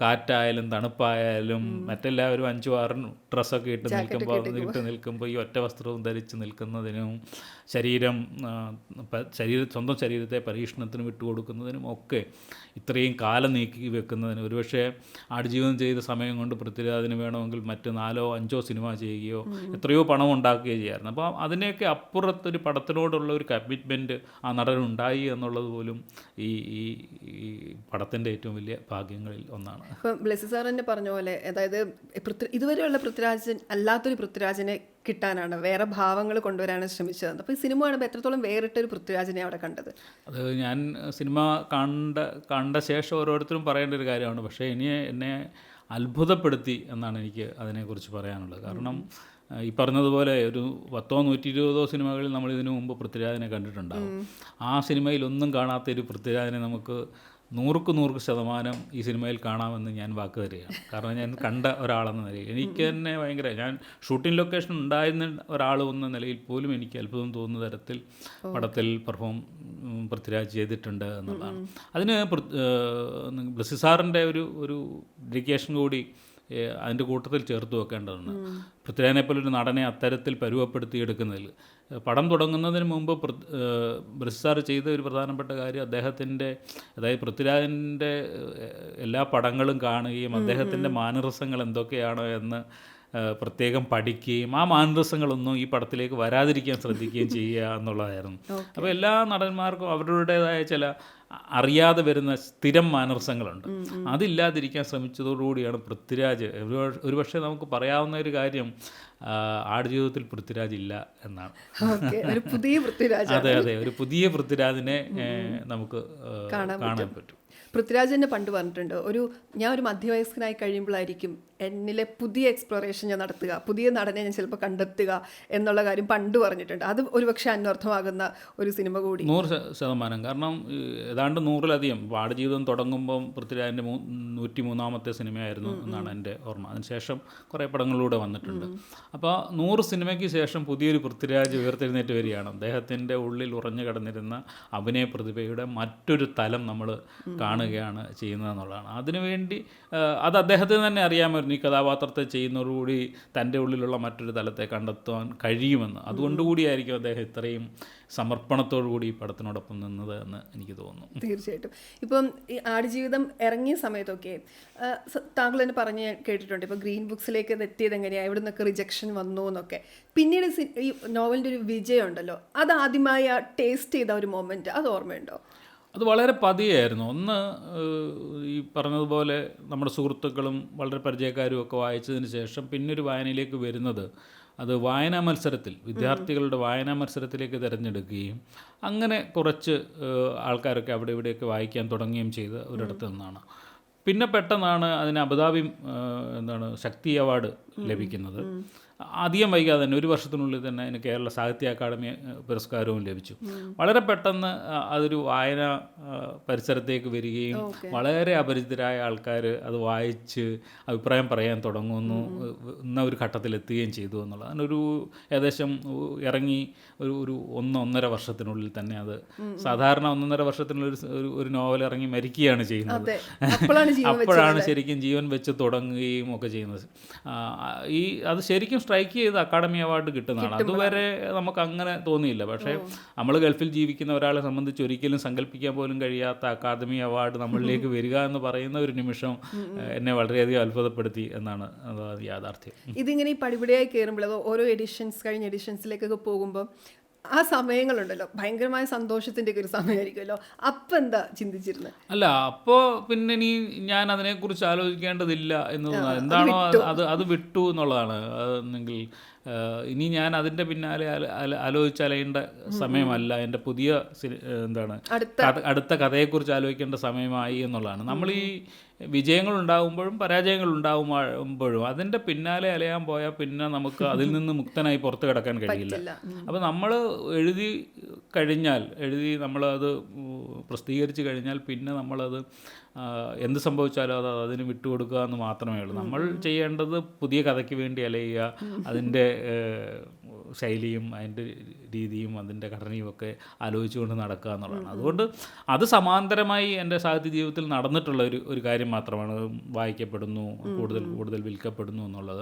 കാറ്റായാലും തണുപ്പായാലും മറ്റെല്ലാവരും 5-6 ഡ്രസ്സൊക്കെ ഇട്ട് നിൽക്കുമ്പോൾ ഈ ഒറ്റ വസ്ത്രവും ധരിച്ച് നിൽക്കുന്നതിനും, സ്വന്തം ശരീരത്തെ പരീക്ഷണത്തിന് വിട്ടുകൊടുക്കുന്നതിനും ഒക്കെ ഇത്രയും കാലം നീക്കി വെക്കുന്നതിന്, ഒരുപക്ഷെ ആടുജീവിതം ചെയ്ത സമയം കൊണ്ട് പൃഥ്വിരാജിന് വേണമെങ്കിൽ മറ്റ് 4-5 സിനിമ ചെയ്യുകയോ എത്രയോ പണം ഉണ്ടാക്കുകയോ ചെയ്യാമായിരുന്നു. അപ്പോൾ അതിനെയൊക്കെ അപ്പുറത്തൊരു പടത്തിനോടുള്ള ഒരു കമ്മിറ്റ്മെൻറ്റ് ആ നടനുണ്ടായി എന്നുള്ളത് പോലും ഈ പടത്തിൻ്റെ ഏറ്റവും വലിയ ഭാഗ്യങ്ങളിൽ ഒന്നാണ്. ഇപ്പം ബ്ലെസ്സി സാർ തന്നെ പറഞ്ഞ പോലെ, അതായത് ഇതുവരെയുള്ള പൃഥ്വിരാജൻ അല്ലാത്തൊരു പൃഥ്വിരാജിനെ കിട്ടാനാണ്, വേറെ ഭാവങ്ങൾ കൊണ്ടുവരാനാണ് ശ്രമിച്ചത്. അപ്പോൾ ഈ സിനിമ കാണുമ്പോൾ എത്രത്തോളം വേറിട്ടൊരു പൃഥ്വിരാജിനെ അവിടെ കണ്ടത്? അത് ഞാൻ സിനിമ കണ്ട ശേഷം ഓരോരുത്തരും പറയേണ്ട ഒരു കാര്യമാണ്. പക്ഷേ എന്നെ അത്ഭുതപ്പെടുത്തി എന്നാണ് എനിക്ക് അതിനെക്കുറിച്ച് പറയാനുള്ളത്. കാരണം ഈ പറഞ്ഞതുപോലെ ഒരു 10-120 സിനിമകളിൽ നമ്മൾ ഇതിനു മുമ്പ് പൃഥ്വിരാജിനെ കണ്ടിട്ടുണ്ടാകും. ആ സിനിമയിലൊന്നും കാണാത്തൊരു പൃഥ്വിരാജിനെ നമുക്ക് 100% ഈ സിനിമയിൽ കാണാമെന്ന് ഞാൻ വാക്ക് തരികയാണ്. കാരണം ഞാൻ കണ്ട ഒരാളെന്ന നിലയിൽ എനിക്ക് തന്നെ ഭയങ്കര, ഞാൻ ഷൂട്ടിംഗ് ലൊക്കേഷൻ ഉണ്ടായിരുന്ന ഒരാൾ എന്ന നിലയിൽ പോലും എനിക്ക് അത്ഭുതം തോന്നുന്ന തരത്തിൽ പടത്തിൽ പൃഥ്വിരാജ് ചെയ്തിട്ടുണ്ട് എന്നുള്ളതാണ്. അതിന് ബ്ലെസ്സി സാറിൻ്റെ ഒരു ഡെഡിക്കേഷൻ കൂടി അതിൻ്റെ കൂട്ടത്തിൽ ചേർത്ത് വെക്കേണ്ടതാണ്. പൃഥ്വിരാജിനെ പോലെ ഒരു നടനെ അത്തരത്തിൽ പരുവപ്പെടുത്തിയെടുക്കുന്നതിൽ പടം തുടങ്ങുന്നതിന് മുമ്പ് ബ്ലെസ്സി സാർ ചെയ്ത ഒരു പ്രധാനപ്പെട്ട കാര്യം, അതായത് പൃഥ്വിരാജിൻ്റെ എല്ലാ പടങ്ങളും കാണുകയും അദ്ദേഹത്തിൻ്റെ മാനറിസങ്ങൾ എന്തൊക്കെയാണോ എന്ന് പ്രത്യേകം പഠിക്കുകയും ആ മാനറിസങ്ങളൊന്നും ഈ പടത്തിലേക്ക് വരാതിരിക്കാൻ ശ്രദ്ധിക്കുകയും ചെയ്യുക എന്നുള്ളതായിരുന്നു. അപ്പോൾ എല്ലാ നടന്മാർക്കും അവരുടേതായ ചില അറിയാതെ വരുന്ന സ്ഥിരം മാനറിസങ്ങളുണ്ട്. അതില്ലാതിരിക്കാൻ ശ്രമിച്ചതോടുകൂടിയാണ് പൃഥ്വിരാജ്, ഒരുപക്ഷെ നമുക്ക് പറയാവുന്ന ഒരു കാര്യം, ആടുജീവിതത്തിൽ പൃഥ്വിരാജ് ഇല്ല എന്നാണ്. അതെ, ഒരു പുതിയ പൃഥ്വിരാജിനെ നമുക്ക് കാണാൻ പറ്റും. പൃഥ്വിരാജ് തന്നെ പണ്ട് പറഞ്ഞിട്ടുണ്ട്, ഞാൻ ഒരു മധ്യവയസ്കനായി കഴിയുമ്പോഴായിരിക്കും എന്നിലെ പുതിയ എക്സ്പ്ലോറേഷൻ ഞാൻ നടത്തുക, പുതിയ നടനെ ഞാൻ ചിലപ്പോൾ കണ്ടെത്തുക എന്നുള്ള കാര്യം പണ്ട് പറഞ്ഞിട്ടുണ്ട്. അത് ഒരുപക്ഷെ അന്വർത്ഥമാകുന്ന ഒരു സിനിമ കൂടി. 100%. കാരണം ഏതാണ്ട് 100-ലധികം ആടുജീവിതം തുടങ്ങുമ്പം പൃഥ്വിരാജിൻ്റെ 103ാമത്തെ സിനിമയായിരുന്നു എന്നാണ് എൻ്റെ ഓർമ്മ. അതിനുശേഷം കുറേ പടങ്ങളിലൂടെ വന്നിട്ടുണ്ട്. അപ്പോൾ 100 സിനിമയ്ക്ക് ശേഷം പുതിയൊരു പൃഥ്വിരാജ് ഉയർത്തെഴുന്നേറ്റ് വരികയാണ്. അദ്ദേഹത്തിൻ്റെ ഉള്ളിൽ ഉറഞ്ഞു കിടന്നിരുന്ന അഭിനയ പ്രതിഭയുടെ മറ്റൊരു തലം നമ്മൾ കാണുകയാണ് ചെയ്യുന്നതെന്നുള്ളതാണ്. അതിനുവേണ്ടി അത് അദ്ദേഹത്തിന് തന്നെ അറിയാമായിരുന്നു, ഈ കഥാപാത്രത്തെ ചെയ്യുന്നതോടുകൂടി തൻ്റെ ഉള്ളിലുള്ള മറ്റൊരു തലത്തെ കണ്ടെത്താൻ കഴിയുമെന്ന്. അതുകൊണ്ടുകൂടിയായിരിക്കും അദ്ദേഹം ഇത്രയും സമർപ്പണത്തോടു കൂടി ഈ പടത്തിനോടൊപ്പം നിന്നത് എന്ന് എനിക്ക് തോന്നുന്നു. തീർച്ചയായിട്ടും. ഇപ്പം ഈ ആടുജീവിതം ഇറങ്ങിയ സമയത്തൊക്കെ താങ്കൾ തന്നെ പറഞ്ഞ് കേട്ടിട്ടുണ്ട്, ഇപ്പോൾ ഗ്രീൻ ബുക്സിലേക്ക് എത്തിയത് എങ്ങനെയാണ്, എവിടെ നിന്നൊക്കെ റിജക്ഷൻ വന്നു എന്നൊക്കെ. പിന്നീട് ഈ നോവലിൻ്റെ ഒരു വിജയം ഉണ്ടല്ലോ, അത് ആദ്യമായി ടേസ്റ്റ് ചെയ്ത ഒരു മൊമെൻറ്റ് അത് ഓർമ്മയുണ്ടോ? അത് വളരെ പതിയായിരുന്നു. ഒന്ന്, ഈ പറഞ്ഞതുപോലെ നമ്മുടെ സുഹൃത്തുക്കളും വളരെ പരിചയക്കാരും ഒക്കെ വായിച്ചതിന് ശേഷം പിന്നൊരു വായനയിലേക്ക് വരുന്നത്, അത് വായനാ മത്സരത്തിൽ, വിദ്യാർത്ഥികളുടെ വായനാ മത്സരത്തിലേക്ക് തിരഞ്ഞെടുക്കുകയും അങ്ങനെ കുറച്ച് ആൾക്കാരൊക്കെ അവിടെ ഇവിടെയൊക്കെ വായിക്കാൻ തുടങ്ങുകയും ചെയ്ത ഒരിടത്ത് നിന്നാണ്. പിന്നെ പെട്ടെന്നാണ് അതിന് അബുദാബി ശക്തി അവാർഡ് ലഭിക്കുന്നത്. അധികം വൈകാതെ തന്നെ 1 വർഷത്തിനുള്ളിൽ തന്നെ അതിന് കേരള സാഹിത്യ അക്കാദമി പുരസ്കാരവും ലഭിച്ചു. വളരെ പെട്ടെന്ന് അതൊരു വായന പരിസരത്തേക്ക് വരികയും വളരെ അപരിചിതരായ ആൾക്കാർ അത് വായിച്ച് അഭിപ്രായം പറയാൻ തുടങ്ങുന്നു എന്ന ഒരു ഘട്ടത്തിലെത്തുകയും ചെയ്തു എന്നുള്ളത്. അതിനൊരു ഏകദേശം ഇറങ്ങി ഒരു 1-1.5 വർഷത്തിനുള്ളിൽ തന്നെ അത് സാധാരണ 1.5 വർഷത്തിനുള്ളിൽ ഒരു നോവൽ ഇറങ്ങി മരിക്കുകയാണ് ചെയ്യുന്നത്. അപ്പോഴാണ് ശരിക്കും ജീവൻ വെച്ച് തുടങ്ങുകയും ഒക്കെ ചെയ്യുന്നത്. അത് ശരിക്കും സ്ട്രൈക്ക് ചെയ്ത് അക്കാദമി അവാർഡ് കിട്ടുന്നതാണ്. അതുവരെ നമുക്ക് അങ്ങനെ തോന്നിയില്ല. പക്ഷേ നമ്മൾ ഗൾഫിൽ ജീവിക്കുന്ന ഒരാളെ സംബന്ധിച്ച് ഒരിക്കലും സങ്കല്പിക്കാൻ പോലും കഴിയാത്ത അക്കാദമി അവാർഡ് നമ്മളിലേക്ക് വരിക എന്ന് പറയുന്ന ഒരു നിമിഷം എന്നെ വളരെയധികം അത്ഭുതപ്പെടുത്തി എന്നാണ് യാഥാർത്ഥ്യം. ഇതിങ്ങനെ ഈ പടിപടിയായി കയറുമ്പോൾ ഓരോ കഴിഞ്ഞ എഡിഷൻസിലേക്കൊക്കെ പോകുമ്പോൾ ആ സമയങ്ങളുണ്ടല്ലോ, ഭയങ്കരമായ സന്തോഷത്തിൻ്റെ ഒക്കെ ഒരു സമയമായിരിക്കുമല്ലോ. അപ്പം എന്താ ചിന്തിച്ചിരുന്നത്? അല്ല, അപ്പോൾ പിന്നെ ഇനി ഞാൻ അതിനെക്കുറിച്ച് ആലോചിക്കേണ്ടതില്ല എന്ന് തോന്നുന്നത് എന്താണോ അത് വിട്ടു എന്നുള്ളതാണ്. എന്നെങ്കിൽ ഇനി ഞാൻ അതിൻ്റെ പിന്നാലെ ആലോചിച്ചലയേണ്ട സമയമല്ല. എൻ്റെ പുതിയ അടുത്ത കഥയെക്കുറിച്ച് ആലോചിക്കേണ്ട സമയമായി എന്നുള്ളതാണ്. നമ്മൾ ഈ വിജയങ്ങളുണ്ടാകുമ്പോഴും പരാജയങ്ങളുണ്ടാകുമ്പോഴും അതിൻ്റെ പിന്നാലെ അലയാൻ പോയാൽ പിന്നെ നമുക്ക് അതിൽ നിന്ന് മുക്തനായി പുറത്ത് കിടക്കാൻ കഴിയില്ല. അപ്പോൾ നമ്മൾ എഴുതി നമ്മളത് പ്രസിദ്ധീകരിച്ച് കഴിഞ്ഞാൽ പിന്നെ നമ്മളത് എന്ത് സംഭവിച്ചാലും അതിന് വിട്ടുകൊടുക്കുക എന്ന് മാത്രമേ ഉള്ളൂ. നമ്മൾ ചെയ്യേണ്ടത് പുതിയ കഥയ്ക്ക് വേണ്ടി അലയുക, അതിൻ്റെ ശൈലിയും അതിൻ്റെ രീതിയും അതിൻ്റെ ഘടനയും ഒക്കെ ആലോചിച്ചുകൊണ്ട് നടക്കുക എന്നുള്ളതാണ്. അതുകൊണ്ട് അത് സമാന്തരമായി എൻ്റെ സാഹിത്യ ജീവിതത്തിൽ നടന്നിട്ടുള്ള ഒരു കാര്യം മാത്രമാണ്. വായിക്കപ്പെടുന്നു, കൂടുതൽ വിൽക്കപ്പെടുന്നു എന്നുള്ളത്.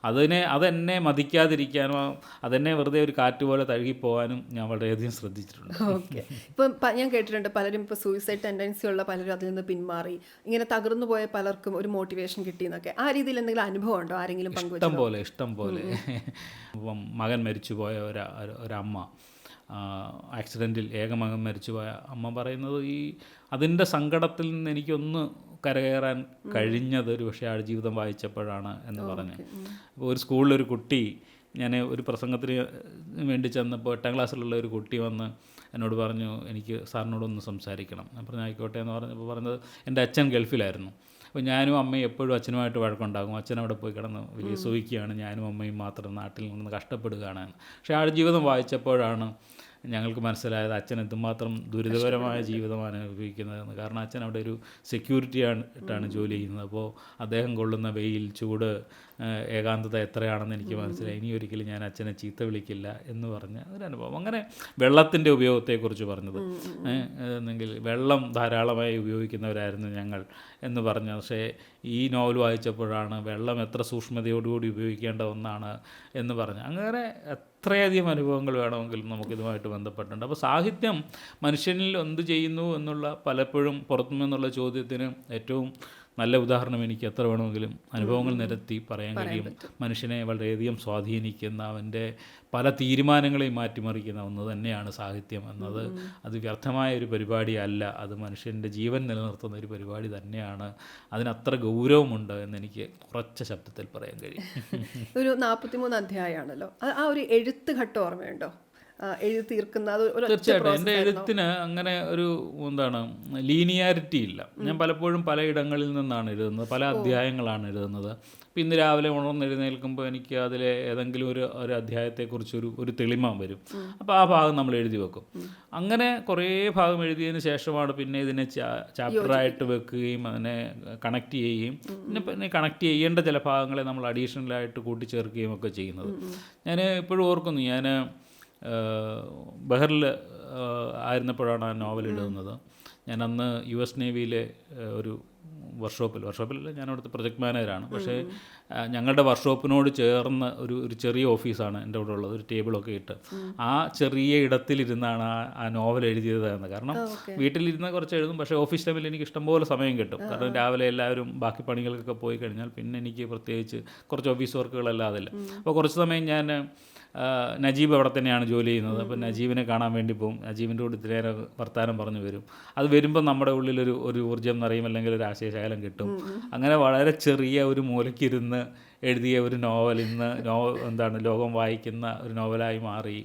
അതെന്നെ മതിക്കാതിരിക്കാനോ അതെന്നെ വെറുതെ ഒരു കാറ്റ് പോലെ തഴുകിപ്പോകാനും ഞാൻ വളരെയധികം ശ്രദ്ധിച്ചിട്ടുണ്ട്. ഓക്കെ. ഇപ്പം ഞാൻ കേട്ടിട്ടുണ്ട് പലരും ഇപ്പോൾ സൂയിസൈഡ് ടെൻഡൻസി ഉള്ള പലരും അതിൽ നിന്ന് പിന്മാറി, ഇങ്ങനെ തകർന്നു പോയ പലർക്കും ഒരു മോട്ടിവേഷൻ കിട്ടിയെന്നൊക്കെ. ആ രീതിയിൽ എന്തെങ്കിലും അനുഭവം ഉണ്ടോ ആരെങ്കിലും പങ്കുവെച്ചോ? ഇഷ്ടം പോലെ മകൻ മരിച്ചുപോയ ഒരമ്മ, ആക്സിഡൻറ്റിൽ മകൻ മരിച്ചുപോയ അമ്മ പറയുന്നത് അതിൻ്റെ സങ്കടത്തിൽ നിന്ന് എനിക്കൊന്ന് കരകയറാൻ കഴിഞ്ഞത് ഒരു പക്ഷേ ആടുജീവിതം വായിച്ചപ്പോഴാണ് എന്ന് പറഞ്ഞു. അപ്പോൾ ഒരു സ്കൂളിലൊരു കുട്ടി, ഞാൻ ഒരു പ്രസംഗത്തിന് വേണ്ടി ചെന്നപ്പോൾ 8ാം ക്ലാസ്സിലുള്ള ഒരു കുട്ടി വന്ന് എന്നോട് പറഞ്ഞു, എനിക്ക് സാറിനോടൊന്ന് സംസാരിക്കണം. ഞാൻ പറഞ്ഞു ആയിക്കോട്ടെ എന്ന് പറഞ്ഞപ്പോൾ പറഞ്ഞത്, എൻ്റെ അച്ഛൻ ഗൾഫിലായിരുന്നു. അപ്പോൾ ഞാനും അമ്മയും എപ്പോഴും അച്ഛനുമായിട്ട് വഴക്കുണ്ടാകും. അച്ഛൻ അവിടെ പോയി കിടന്ന് വലിയ സുഖിക്കുകയാണ്, ഞാനും അമ്മയും മാത്രം നാട്ടിൽ നിന്ന് കഷ്ടപ്പെടുകയാണ്. പക്ഷേ ആടുജീവിതം വായിച്ചപ്പോഴാണ് ഞങ്ങൾക്ക് മനസ്സിലായത് അച്ഛൻ എന്തുമാത്രം ദുരിതപരമായ ജീവിതമാണ് അനുഭവിക്കുന്നതെന്ന്. കാരണം അച്ഛൻ അവിടെ ഒരു സെക്യൂരിറ്റി ആയിട്ടാണ് ജോലി ചെയ്യുന്നത്. അപ്പോൾ അദ്ദേഹം കൊള്ളുന്ന വെയിൽ, ചൂട്, ഏകാന്തത എത്രയാണെന്ന് എനിക്ക് മനസ്സിലായി. ഇനി ഒരിക്കലും ഞാൻ അച്ഛനെ ചീത്ത വിളിക്കില്ല എന്ന് പറഞ്ഞ ഒരനുഭവം. അങ്ങനെ വെള്ളത്തിൻ്റെ ഉപയോഗത്തെക്കുറിച്ച് പറഞ്ഞത്, എന്നെങ്കിൽ വെള്ളം ധാരാളമായി ഉപയോഗിക്കുന്നവരായിരുന്നു ഞങ്ങൾ എന്ന് പറഞ്ഞു. പക്ഷേ ഈ നോവൽ വായിച്ചപ്പോഴാണ് വെള്ളം എത്ര സൂക്ഷ്മതയോടുകൂടി ഉപയോഗിക്കേണ്ട ഒന്നാണ് എന്ന് പറഞ്ഞു. അങ്ങനെ എത്രയധികം അനുഭവങ്ങൾ വേണമെങ്കിലും നമുക്കിതുമായിട്ട് ബന്ധപ്പെട്ടുണ്ട്. അപ്പോൾ സാഹിത്യം മനുഷ്യനിൽ എന്ത് ചെയ്യുന്നു എന്നുള്ള പലപ്പോഴും പുറത്തുനിന്നുള്ള ചോദ്യത്തിന് ഏറ്റവും നല്ല ഉദാഹരണം എനിക്ക് എത്ര വേണമെങ്കിലും അനുഭവങ്ങൾ നിരത്തി പറയാൻ കഴിയും. മനുഷ്യനെ വളരെയധികം സ്വാധീനിക്കുന്ന, അവൻ്റെ പല തീരുമാനങ്ങളെയും മാറ്റിമറിക്കുന്ന ഒന്ന് തന്നെയാണ് സാഹിത്യം എന്നത്. അത് വ്യർത്ഥമായ ഒരു പരിപാടിയല്ല, അത് മനുഷ്യൻ്റെ ജീവൻ നിലനിർത്തുന്ന ഒരു പരിപാടി തന്നെയാണ്. അതിനത്ര ഗൗരവമുണ്ട് എന്നെനിക്ക് ഉറച്ച ശബ്ദത്തിൽ പറയാൻ കഴിയും. ഒരു 43 അധ്യായമാണല്ലോ, ആ ഒരു എഴുത്ത് ഘട്ടം ഓർമ്മയുണ്ടോ? എഴുതി തീർക്കുന്ന തീർച്ചയായിട്ടും എൻ്റെ എഴുത്തിന് അങ്ങനെ ഒരു ലീനിയാരിറ്റി ഇല്ല. ഞാൻ പലപ്പോഴും പലയിടങ്ങളിൽ നിന്നാണ് എഴുതുന്നത്, പല അധ്യായങ്ങളാണ് എഴുതുന്നത്. അപ്പോൾ ഇന്ന് രാവിലെ ഉണർന്നെഴുന്നേൽക്കുമ്പോൾ എനിക്ക് അതിലെ ഏതെങ്കിലും ഒരു അധ്യായത്തെക്കുറിച്ച് ഒരു തെളിമ വരും. അപ്പോൾ ആ ഭാഗം നമ്മൾ എഴുതി വെക്കും. അങ്ങനെ കുറേ ഭാഗം എഴുതിയതിന് ശേഷമാണ് പിന്നെ ഇതിനെ ചാപ്റ്ററായിട്ട് വെക്കുകയും അതിനെ കണക്ട് ചെയ്യുകയും പിന്നെ കണക്ട് ചെയ്യേണ്ട ചില ഭാഗങ്ങളെ നമ്മൾ അഡീഷണലായിട്ട് കൂട്ടിച്ചേർക്കുകയും ഒക്കെ ചെയ്യുന്നത്. ഞാൻ ഇപ്പോഴും ഓർക്കുന്നു, ഞാൻ ബഹറിൽ ആയിരുന്നപ്പോഴാണ് ആ നോവൽ എഴുതുന്നത്. ഞാൻ അന്ന് US നേവിയിലെ ഒരു വർക്ക്ഷോപ്പിൽ ഞാൻ അവിടുത്തെ പ്രൊജക്ട് മാനേജറാണ്. പക്ഷേ ഞങ്ങളുടെ വർക്ക്ഷോപ്പിനോട് ചേർന്ന് ഒരു ചെറിയ ഓഫീസാണ് എൻ്റെ അവിടെ ഉള്ളത്, ഒരു ടേബിളൊക്കെ ഇട്ട്. ആ ചെറിയ ഇടത്തിലിരുന്നാണ് ആ നോവൽ എഴുതിയത് എന്ന്. കാരണം വീട്ടിലിരുന്ന് കുറച്ച് എഴുതും, പക്ഷേ ഓഫീസ് ടൈമിൽ എനിക്ക് ഇഷ്ടംപോലെ സമയം കിട്ടും. കാരണം രാവിലെ എല്ലാവരും ബാക്കി പണികൾക്കൊക്കെ പോയി കഴിഞ്ഞാൽ പിന്നെ എനിക്ക് പ്രത്യേകിച്ച് കുറച്ച് ഓഫീസ് വർക്കുകളല്ലാതില്ല. അപ്പോൾ കുറച്ച് സമയം ഞാൻ നജീബ് അവിടെ തന്നെയാണ് ജോലി ചെയ്യുന്നത്. അപ്പോൾ നജീബിനെ കാണാൻ വേണ്ടി പോകും. നജീബിൻ്റെ കൂടെ ഇത്തിരി നേരം വർത്താനം പറഞ്ഞു വരും. അത് വരുമ്പോൾ നമ്മുടെ ഉള്ളിലൊരു ഊർജ്ജം നിറയും, അല്ലെങ്കിൽ ഒരു ആശയശകലം കിട്ടും. അങ്ങനെ വളരെ ചെറിയ ഒരു മൂലയ്ക്കിരുന്ന് എഴുതിയ ഒരു നോവൽ ഇന്ന് ലോകം വായിക്കുന്ന ഒരു നോവലായി മാറി.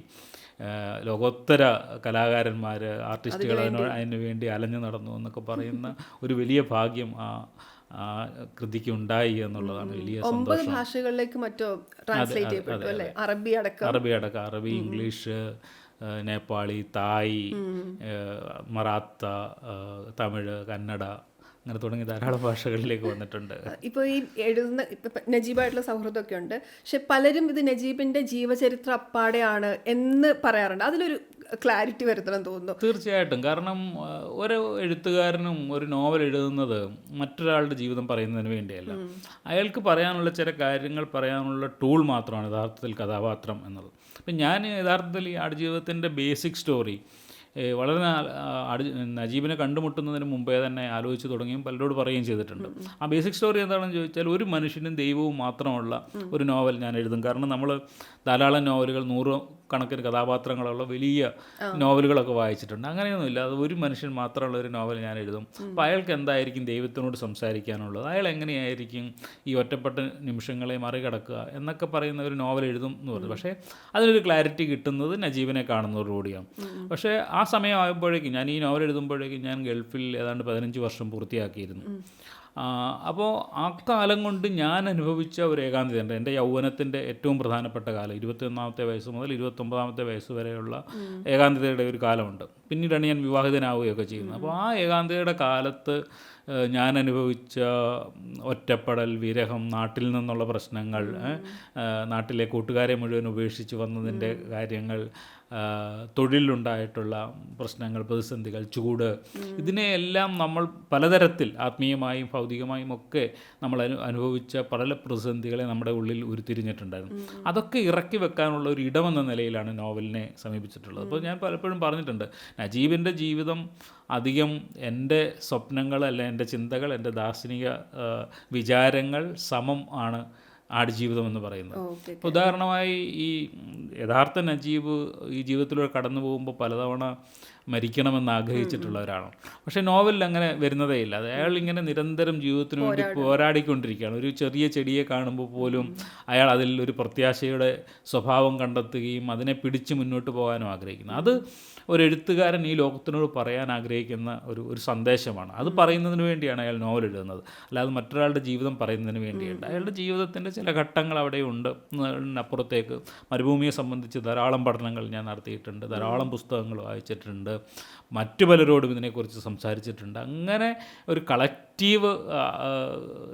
ലോകോത്തര കലാകാരന്മാർ, ആർട്ടിസ്റ്റുകൾ അതിന് വേണ്ടി അലഞ്ഞു നടന്നു എന്നൊക്കെ പറയുന്ന ഒരു വലിയ ഭാഗ്യം ആ കൃതിക്ക് ഉണ്ടായി എന്നുള്ളതാണ് വലിയ 9 സന്തോഷം. ഭാഷകളിലേക്ക് മറ്റോ ട്രാൻസ്ലേറ്റ് ചെയ്യപ്പെട്ടു അല്ലേ? അറബി അടക്കം. അറബി, ഇംഗ്ലീഷ്, നേപ്പാളി, തായ്, മറാത്ത, തമിഴ്, കന്നഡ, അങ്ങനെ തുടങ്ങി ധാരാളം ഭാഷകളിലേക്ക് വന്നിട്ടുണ്ട്. ഇപ്പോൾ ഈ എഴുതുന്ന ഇപ്പം നജീബായിട്ടുള്ള സൗഹൃദമൊക്കെ ഉണ്ട്, പക്ഷെ പലരും ഇത് നജീബിൻ്റെ ജീവചരിത്രം അപ്പാടെയാണ് എന്ന് പറയാറുണ്ട്. അതിലൊരു ക്ലാരിറ്റി വരുത്തണം തോന്നുന്നു. തീർച്ചയായിട്ടും. കാരണം ഒരു എഴുത്തുകാരനും ഒരു നോവൽ എഴുതുന്നത് മറ്റൊരാളുടെ ജീവിതം പറയുന്നതിന് വേണ്ടിയല്ല. അയാൾക്ക് പറയാനുള്ള ചില കാര്യങ്ങൾ പറയാനുള്ള ടൂൾ മാത്രമാണ് യഥാർത്ഥത്തിൽ കഥാപാത്രം എന്നത്. അപ്പം ഞാൻ യഥാർത്ഥത്തിൽ ഈ ആടുജീവിതത്തിൻ്റെ ബേസിക് സ്റ്റോറി വളരെ നജീബിനെ കണ്ടുമുട്ടുന്നതിന് മുമ്പേ തന്നെ ആലോചിച്ച് തുടങ്ങിയും പലരോട് പറയുകയും ചെയ്തിട്ടുണ്ട്. ആ ബേസിക് സ്റ്റോറി എന്താണെന്ന് ചോദിച്ചാൽ, ഒരു മനുഷ്യനും ദൈവവും മാത്രമുള്ള ഒരു നോവൽ ഞാൻ എഴുതും. കാരണം നമ്മൾ ധാരാളം നോവലുകൾ, 100 കണക്കിന് കഥാപാത്രങ്ങളുള്ള വലിയ നോവലുകളൊക്കെ വായിച്ചിട്ടുണ്ട്. അങ്ങനെയൊന്നുമില്ല, അത് ഒരു മനുഷ്യൻ മാത്രമുള്ള ഒരു നോവൽ ഞാൻ എഴുതും. അപ്പോൾ അയാൾക്ക് എന്തായിരിക്കും ദൈവത്തിനോട് സംസാരിക്കാനുള്ളത്, അയാൾ എങ്ങനെയായിരിക്കും ഈ ഒറ്റപ്പെട്ട നിമിഷങ്ങളെ മറികടക്കുക എന്നൊക്കെ പറയുന്ന ഒരു നോവൽ എഴുതും എന്ന് പറഞ്ഞു. പക്ഷേ അതിനൊരു ക്ലാരിറ്റി കിട്ടുന്നത് നജീബിനെ കാണുന്നതോടുകൂടിയാണ്. പക്ഷേ ആ സമയമാകുമ്പോഴേക്കും, ഞാൻ ഈ നോവൽ എഴുതുമ്പോഴേക്കും ഞാൻ ഗൾഫിൽ ഏതാണ്ട് 15 വർഷം പൂർത്തിയാക്കിയിരുന്നു. അപ്പോൾ ആ കാലം കൊണ്ട് ഞാൻ അനുഭവിച്ച ഒരു ഏകാന്തതയുണ്ട്. എൻ്റെ യൗവനത്തിൻ്റെ ഏറ്റവും പ്രധാനപ്പെട്ട കാലം 21-ാമത്തെ വയസ്സ് മുതൽ 29-ാമത്തെ വയസ്സ് വരെയുള്ള ഏകാന്തതയുടെ ഒരു കാലമുണ്ട്. പിന്നീടാണ് ഞാൻ വിവാഹിതനാവുകയൊക്കെ ചെയ്യുന്നത്. അപ്പോൾ ആ ഏകാന്തതയുടെ കാലത്ത് ഞാൻ അനുഭവിച്ച ഒറ്റപ്പെടൽ, വിരഹം, നാട്ടിൽ നിന്നുള്ള പ്രശ്നങ്ങൾ, നാട്ടിലെ കൂട്ടുകാരെ മുഴുവൻ ഉപേക്ഷിച്ച് വന്നതിൻ്റെ കാര്യങ്ങൾ, തൊഴിലുണ്ടായിട്ടുള്ള പ്രശ്നങ്ങൾ, പ്രതിസന്ധികൾ, ചൂട്, ഇതിനെയെല്ലാം നമ്മൾ പലതരത്തിൽ ആത്മീയമായും ഭൗതികമായും ഒക്കെ നമ്മൾ അനുഭവിച്ച പല പ്രതിസന്ധികളെ നമ്മുടെ ഉള്ളിൽ ഉരുത്തിരിഞ്ഞിട്ടുണ്ടായിരുന്നു. അതൊക്കെ ഇറക്കി വെക്കാനുള്ള ഒരു ഇടമെന്ന നിലയിലാണ് നോവലിനെ സമീപിച്ചിട്ടുള്ളത്. അപ്പോൾ ഞാൻ പലപ്പോഴും പറഞ്ഞിട്ടുണ്ട്, നജീബിൻ്റെ ജീവിതം അധികം എൻ്റെ സ്വപ്നങ്ങൾ, അല്ല എൻ്റെ ചിന്തകൾ, എൻ്റെ ദാർശനിക വിചാരങ്ങൾ സമം ആണ് ആടുജീവിതം എന്ന് പറയുന്നത്. ഉദാഹരണമായി ഈ യഥാർത്ഥ നജീബ് ഈ ജീവിതത്തിലൂടെ കടന്നു പോകുമ്പോൾ പലതവണ മരിക്കണമെന്ന് ആഗ്രഹിച്ചിട്ടുള്ള ഒരാളാണ്. പക്ഷേ നോവലിൽ അങ്ങനെ വരുന്നതേ ഇല്ല. അത് അയാൾ ഇങ്ങനെ നിരന്തരം ജീവിതത്തിന് വേണ്ടി പോരാടിക്കൊണ്ടിരിക്കുകയാണ്. ഒരു ചെറിയ ചെടിയെ കാണുമ്പോൾ പോലും അയാൾ അതിൽ ഒരു പ്രത്യാശയുടെ സ്വഭാവം കണ്ടെത്തുകയും അതിനെ പിടിച്ച് മുന്നോട്ട് പോകാനും ആഗ്രഹിക്കുന്നു. അത് ഒരു എഴുത്തുകാരൻ ഈ ലോകത്തിനോട് പറയാൻ ആഗ്രഹിക്കുന്ന ഒരു സന്ദേശമാണ്. അത് പറയുന്നതിന് വേണ്ടിയാണ് അയാൾ നോവൽ എഴുതുന്നത്, അല്ലാതെ മറ്റൊരാളുടെ ജീവിതം പറയുന്നതിന് വേണ്ടിയുണ്ട്. അയാളുടെ ജീവിതത്തിൻ്റെ ചില ഘട്ടങ്ങൾ അവിടെയുണ്ട്. അപ്പുറത്തേക്ക് മരുഭൂമിയെ സംബന്ധിച്ച് ധാരാളം പഠനങ്ങൾ ഞാൻ നടത്തിയിട്ടുണ്ട്, ധാരാളം പുസ്തകങ്ങൾ വായിച്ചിട്ടുണ്ട്, മറ്റു പലരോടും ഇതിനെക്കുറിച്ച് സംസാരിച്ചിട്ടുണ്ട്. അങ്ങനെ ഒരു കളക്റ്റീവ്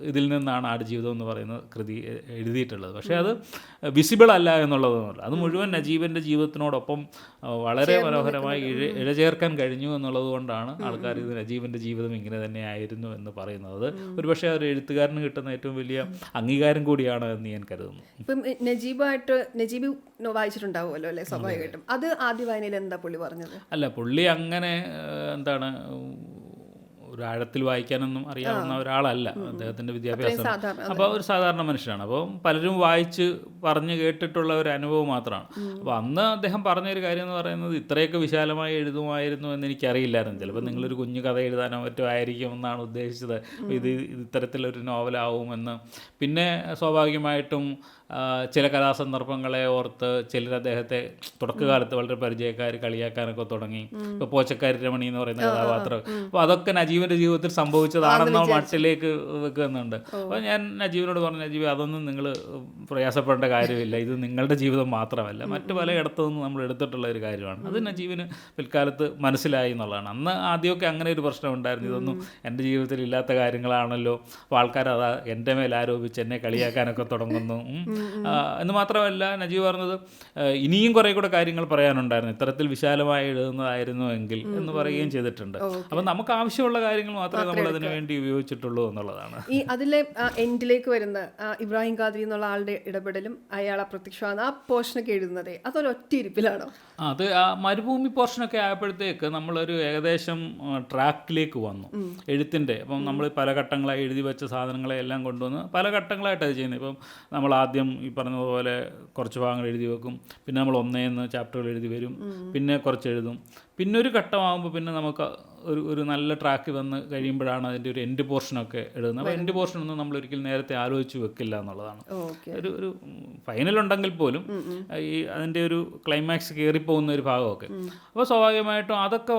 ഇതിൽ നിന്നാണ് ആടുജീവിതം എന്ന് പറയുന്ന കൃതി എഴുതിയിട്ടുള്ളത്. പക്ഷേ അത് വിസിബിൾ അല്ല എന്നുള്ളതൊന്നുമല്ല, അത് മുഴുവൻ നജീബിൻ്റെ ജീവിതത്തിനോടൊപ്പം വളരെ മനോഹരമായി ഇഴചേർക്കാൻ കഴിഞ്ഞു എന്നുള്ളത് കൊണ്ടാണ് ആൾക്കാർ ഇത് നജീബിൻ്റെ ജീവിതം ഇങ്ങനെ തന്നെയായിരുന്നു എന്ന് പറയുന്നത്. ഒരുപക്ഷെ ഒരു എഴുത്തുകാരന് കിട്ടുന്ന ഏറ്റവും വലിയ അംഗീകാരം കൂടിയാണ് എന്ന് ഞാൻ കരുതുന്നു. ഇപ്പം നജീബ് വായിച്ചിട്ടുണ്ടാവുമല്ലോ അല്ലേ, സ്വാഭാവികമായിട്ടും. അത് ആദ്യ വായനയിൽ എന്താ പുള്ളി പറഞ്ഞത്? അല്ല, പുള്ളി അങ്ങനെ എന്താണ് ഒരു ആഴത്തിൽ വായിക്കാനൊന്നും അറിയാവുന്ന ഒരാളല്ല. അദ്ദേഹത്തിൻ്റെ വിദ്യാഭ്യാസം, അപ്പോൾ ഒരു സാധാരണ മനുഷ്യനാണ്. അപ്പോൾ പലരും വായിച്ച് പറഞ്ഞ് കേട്ടിട്ടുള്ള ഒരു അനുഭവം മാത്രമാണ്. അപ്പോൾ അന്ന് അദ്ദേഹം പറഞ്ഞൊരു കാര്യം എന്ന് പറയുന്നത്, ഇത്രയൊക്കെ വിശാലമായി എഴുതുമായിരുന്നു എന്ന് എനിക്കറിയില്ലായിരുന്നു. ചിലപ്പോൾ നിങ്ങളൊരു കുഞ്ഞു കഥ എഴുതാനോ മറ്റോ ആയിരിക്കും എന്നാണ് ഉദ്ദേശിച്ചത്, ഇത് ഇത്തരത്തിലൊരു നോവലാവുമെന്ന്. പിന്നെ സ്വാഭാവികമായിട്ടും ചില കഥാസന്ദർഭങ്ങളെ ഓർത്ത് ചിലർ അദ്ദേഹത്തെ തുടക്കകാലത്ത് വളരെ പരിചയക്കാർ കളിയാക്കാനൊക്കെ തുടങ്ങി. ഇപ്പോൾ പോച്ചക്കാരി രമണി എന്ന് പറയുന്ന കഥാപാത്രം, അപ്പോൾ അതൊക്കെ നജീബിൻ്റെ ജീവിതത്തിൽ സംഭവിച്ചതാണെന്ന മട്ടിലേക്ക് വെക്കുന്നുണ്ട്. അപ്പോൾ ഞാൻ നജീബിനോട് പറഞ്ഞു, നജീബ് അതൊന്നും നിങ്ങൾ പ്രയാസപ്പെടേണ്ട കാര്യമില്ല, ഇത് നിങ്ങളുടെ ജീവിതം മാത്രമല്ല, മറ്റു പലയിടത്തു നിന്ന് നമ്മൾ എടുത്തിട്ടുള്ള ഒരു കാര്യമാണ്. അത് നജീബിന് പിൽക്കാലത്ത് മനസ്സിലായി എന്നുള്ളതാണ്. അന്ന് ആദ്യമൊക്കെ അങ്ങനെ ഒരു പ്രശ്നം ഉണ്ടായിരുന്നു, ഇതൊന്നും എൻ്റെ ജീവിതത്തിൽ ഇല്ലാത്ത കാര്യങ്ങളാണല്ലോ, അപ്പോൾ ആൾക്കാർ അതാ എൻ്റെ മേൽ ആരോപിച്ച് എന്നെ കളിയാക്കാനൊക്കെ തുടങ്ങുന്നു എന്ന് മാത്രമല്ല, നജീബ് പറഞ്ഞത് ഇനിയും കുറേ കൂടെ കാര്യങ്ങൾ പറയാനുണ്ടായിരുന്നു, ഇത്തരത്തിൽ വിശാലമായി എഴുതുന്നതായിരുന്നു എങ്കിൽ എന്ന് പറയുകയും ചെയ്തിട്ടുണ്ട്. അപ്പം നമുക്ക് ആവശ്യമുള്ള കാര്യങ്ങൾ മാത്രമേ നമ്മൾ അതിനു വേണ്ടി ഉപയോഗിച്ചിട്ടുള്ളൂ എന്നുള്ളതാണ്. ഈ അതിലെ എൻഡിലേക്ക് വരുന്ന ഇബ്രാഹിം ഖാദ്രി എന്നുള്ള ആളുടെ ഇടപെടലും അയാൾ അപ്രത്യക്ഷമാണ് ആ പോർഷനൊക്കെ എഴുതുന്നത്, അതൊരൊറ്റ ഇരിപ്പിലാണോ? അത് ആ മരുഭൂമി പോർഷനൊക്കെ ആയപ്പോഴത്തേക്ക് നമ്മളൊരു ഏകദേശം ട്രാക്കിലേക്ക് വന്നു എഴുത്തിൻ്റെ. അപ്പം നമ്മൾ പല ഘട്ടങ്ങളായി എഴുതി വെച്ച സാധനങ്ങളെ എല്ലാം കൊണ്ടുവന്ന് പല ഘട്ടങ്ങളായിട്ട് അത് ചെയ്യുന്നത്. ഇപ്പം നമ്മൾ ആദ്യം ഈ പറഞ്ഞതുപോലെ കുറച്ച് ഭാഗങ്ങൾ എഴുതി വെക്കും, പിന്നെ നമ്മൾ ഒന്നേന്ന് ചാപ്റ്ററുകൾ എഴുതി വരും, പിന്നെ കുറച്ച് എഴുതും, പിന്നെ ഒരു ഘട്ടമാകുമ്പോൾ പിന്നെ നമുക്ക് ഒരു നല്ല ട്രാക്ക് വന്ന് കഴിയുമ്പോഴാണ് അതിൻ്റെ ഒരു എൻഡ് പോർഷനൊക്കെ എഴുതുന്നത്. അപ്പോൾ എൻഡ് പോർഷനൊന്നും നമ്മൾ ഒരിക്കലും നേരത്തെ ആലോചിച്ച് വെക്കില്ല എന്നുള്ളതാണ്. ഒരു ഫൈനൽ ഉണ്ടെങ്കിൽ പോലും ഈ അതിൻ്റെ ഒരു ക്ലൈമാക്സ് കയറിപ്പോകുന്ന ഒരു ഭാഗമൊക്കെ. അപ്പോൾ സ്വാഭാവികമായിട്ടും അതൊക്കെ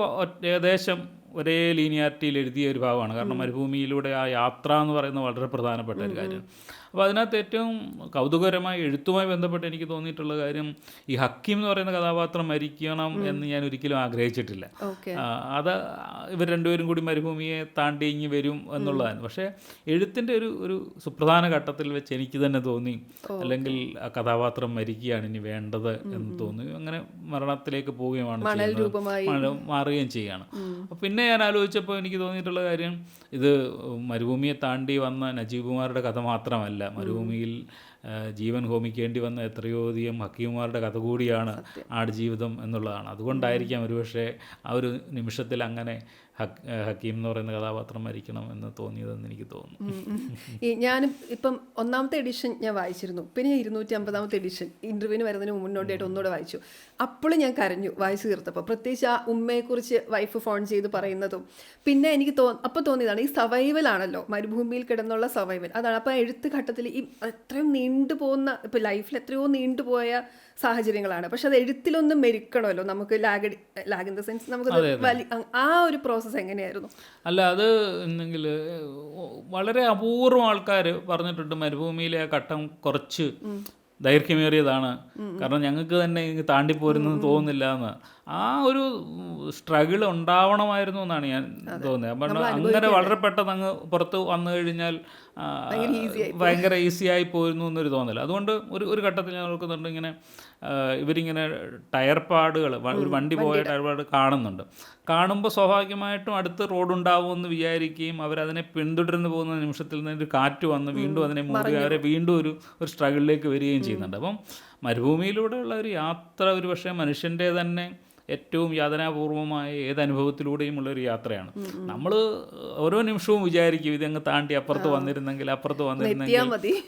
ഏകദേശം ഒരേ ലീനിയാരിറ്റിയിൽ എഴുതിയ ഒരു ഭാഗമാണ്. കാരണം മരുഭൂമിയിലൂടെ ആ യാത്ര എന്ന് പറയുന്നത് വളരെ പ്രധാനപ്പെട്ട ഒരു കാര്യമാണ്. അപ്പോൾ അതിനകത്ത് ഏറ്റവും കൗതുകകരമായി എഴുത്തുമായി ബന്ധപ്പെട്ട് എനിക്ക് തോന്നിയിട്ടുള്ള കാര്യം, ഈ ഹക്കീം എന്ന് പറയുന്ന കഥാപാത്രം മരിക്കണം എന്ന് ഞാൻ ഒരിക്കലും ആഗ്രഹിച്ചിട്ടില്ല. അത് ഇവർ രണ്ടുപേരും കൂടി മരുഭൂമിയെ താണ്ടി ഇങ്ങി വരും എന്നുള്ളതാണ്. പക്ഷേ എഴുത്തിൻ്റെ ഒരു സുപ്രധാന ഘട്ടത്തിൽ വെച്ച് എനിക്ക് തന്നെ തോന്നി, അല്ലെങ്കിൽ ആ കഥാപാത്രം മരിക്കുകയാണ് ഇനി വേണ്ടത് എന്ന് തോന്നി. അങ്ങനെ മരണത്തിലേക്ക് പോവുകയാണ് ചെയ്യുന്നത്, മാറുകയും ചെയ്യുകയാണ്. പിന്നെ ഞാൻ ആലോചിച്ചപ്പോൾ എനിക്ക് തോന്നിയിട്ടുള്ള കാര്യം, ഇത് മരുഭൂമിയെ താണ്ടി വന്ന നജീബ് കുമാറുടെ കഥ മാത്രമല്ല, മരുഭൂമിയിൽ ജീവൻ ഹോമിക്കേണ്ടി വന്ന എത്രയോ അധികം ഹക്കീമുമാരുടെ കഥ കൂടിയാണ് ആടുജീവിതം എന്നുള്ളതാണ്. അതുകൊണ്ടായിരിക്കാം ഒരുപക്ഷെ ആ ഒരു നിമിഷത്തിൽ അങ്ങനെ ഹക്കീം എന്ന് പറയുന്ന കഥാപാത്രം മരിക്കണം എന്ന് തോന്നിയതെന്ന് എനിക്ക് തോന്നുന്നു. ഞാനും ഇപ്പം 1ാമത്തെ എഡിഷൻ ഞാൻ വായിച്ചിരുന്നു. പിന്നെ 250ാമത്തെ എഡിഷൻ ഇൻ്റർവ്യൂവിന് വരുന്നതിന് മുന്നോടിയായിട്ട് ഒന്നുകൂടെ വായിച്ചു. അപ്പോഴും ഞാൻ കരഞ്ഞു വായിച്ചു തീർത്തപ്പോൾ. പ്രത്യേകിച്ച് ആ ഉമ്മയെക്കുറിച്ച് വൈഫ് ഫോൺ ചെയ്ത് പറയുന്നതും. പിന്നെ എനിക്ക് അപ്പോൾ തോന്നിയതാണ്, ഈ സർവൈവൽ ആണല്ലോ, മരുഭൂമിയിൽ കിടന്നുള്ള സർവൈവൽ അതാണ്. അപ്പോൾ എഴുത്ത് ഘട്ടത്തിൽ ഈ എത്രയും നീണ്ടുപോകുന്ന, ഇപ്പോൾ ലൈഫിൽ എത്രയോ നീണ്ടുപോയ സാഹചര്യങ്ങളാണ്. പക്ഷെ അത് എഴുത്തിലൊന്നും മെരുക്കണമല്ലോ നമുക്ക്. ലാഗ് ഇൻ ദ സെൻസ് നമുക്ക് ആ ഒരു പ്രോസസ്സ് എങ്ങനെയായിരുന്നു? അല്ല, അത് എന്നെങ്കിൽ വളരെ അപൂർവം ആൾക്കാർ പറഞ്ഞിട്ടുണ്ട് മരുഭൂമിയിലെ ആ ഘട്ടം കുറച്ച് ദൈർഘ്യമേറിയതാണ്, കാരണം ഞങ്ങൾക്ക് തന്നെ താണ്ടിപ്പോരുന്നെന്ന് തോന്നുന്നില്ല എന്ന്. ആ ഒരു സ്ട്രഗിൾ ഉണ്ടാവണമായിരുന്നു എന്നാണ് ഞാൻ തോന്നുന്നത്. അപ്പം അങ്ങനെ വളരെ പെട്ടെന്ന് അങ്ങ് പുറത്ത് വന്നു കഴിഞ്ഞാൽ ഭയങ്കര ഈസിയായി പോയിരുന്നു എന്നൊരു തോന്നൽ. അതുകൊണ്ട് ഒരു ഘട്ടത്തിൽ ഞാൻ നോക്കുന്നുണ്ട്, ഇങ്ങനെ ഇവരിങ്ങനെ ടയർ പാടുകൾ, ഒരു വണ്ടി പോയ ടയർ പാട് കാണുമ്പോൾ സ്വാഭാവികമായിട്ടും അടുത്ത് റോഡുണ്ടാവുമെന്ന് വിചാരിക്കുകയും അവരതിനെ പിന്തുടർന്ന് പോകുന്ന നിമിഷത്തിൽ നിന്ന് ഒരു കാറ്റ് വന്ന് വീണ്ടും അതിനെ മൂടി അവരെ വീണ്ടും ഒരു സ്ട്രഗിളിലേക്ക് വരികയും ചെയ്യുന്നുണ്ട്. അപ്പം മരുഭൂമിയിലൂടെയുള്ള ഒരു യാത്ര ഒരു പക്ഷേ മനുഷ്യൻ്റെ തന്നെ ഏറ്റവും യാതനാപൂർവമായ ഏതനുഭവത്തിലൂടെയും ഉള്ളൊരു യാത്രയാണ്. നമ്മൾ ഓരോ നിമിഷവും വിചാരിക്കും ഇതങ്ങ് താണ്ടി അപ്പുറത്ത് വന്നിരുന്നെങ്കിൽ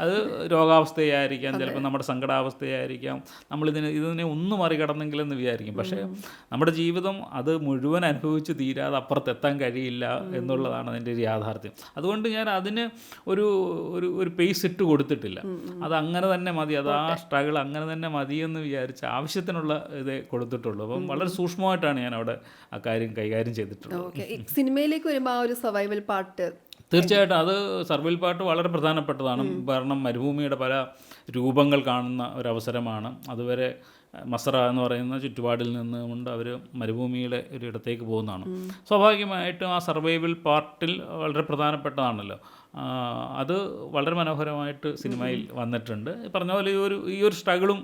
അത് രോഗാവസ്ഥയായിരിക്കാം, ചിലപ്പോൾ നമ്മുടെ സങ്കടാവസ്ഥയായിരിക്കാം, ഇതിനെ ഒന്നും മറികടന്നെങ്കിലെന്ന് വിചാരിക്കും. പക്ഷേ നമ്മുടെ ജീവിതം അത് മുഴുവൻ അനുഭവിച്ച് തീരാതെ അപ്പുറത്തെത്താൻ കഴിയില്ല എന്നുള്ളതാണ് അതിൻ്റെ ഒരു യാഥാർത്ഥ്യം. അതുകൊണ്ട് ഞാൻ അതിന് ഒരു പേസ് ഇട്ട് കൊടുത്തിട്ടില്ല. അത് അങ്ങനെ തന്നെ മതി, അത് ആ സ്ട്രഗിൾ അങ്ങനെ തന്നെ മതിയെന്ന് വിചാരിച്ച് ആവശ്യത്തിനുള്ള ഇതേ കൊടുത്തിട്ടുള്ളൂ. അപ്പം വളരെ സൂക്ഷ്മമായിട്ടാണ് ഞാൻ അവിടെ ആ കാര്യം കൈകാര്യം ചെയ്തിട്ടുള്ളത്. സിനിമയിലേക്ക് വരുമ്പോൾ ആ ഒരു സർവൈവൽ പാട്ട് തീർച്ചയായിട്ടും അത് സർവൈവൽ പാട്ട് വളരെ പ്രധാനപ്പെട്ടതാണ്. കാരണം മരുഭൂമിയുടെ പല രൂപങ്ങൾ കാണുന്ന ഒരവസരമാണ്. അതുവരെ മസറ എന്ന് പറയുന്ന ചുറ്റുപാടിൽ നിന്നുകൊണ്ട് അവർ മരുഭൂമിയുടെ ഒരിടത്തേക്ക് പോകുന്നതാണ്. സ്വാഭാവികമായിട്ടും ആ സർവൈവൽ പാർട്ടിൽ വളരെ പ്രധാനപ്പെട്ടതാണല്ലോ. അത് വളരെ മനോഹരമായിട്ട് സിനിമയിൽ വന്നിട്ടുണ്ട്. പറഞ്ഞ പോലെ ഈ ഒരു സ്ട്രഗിളും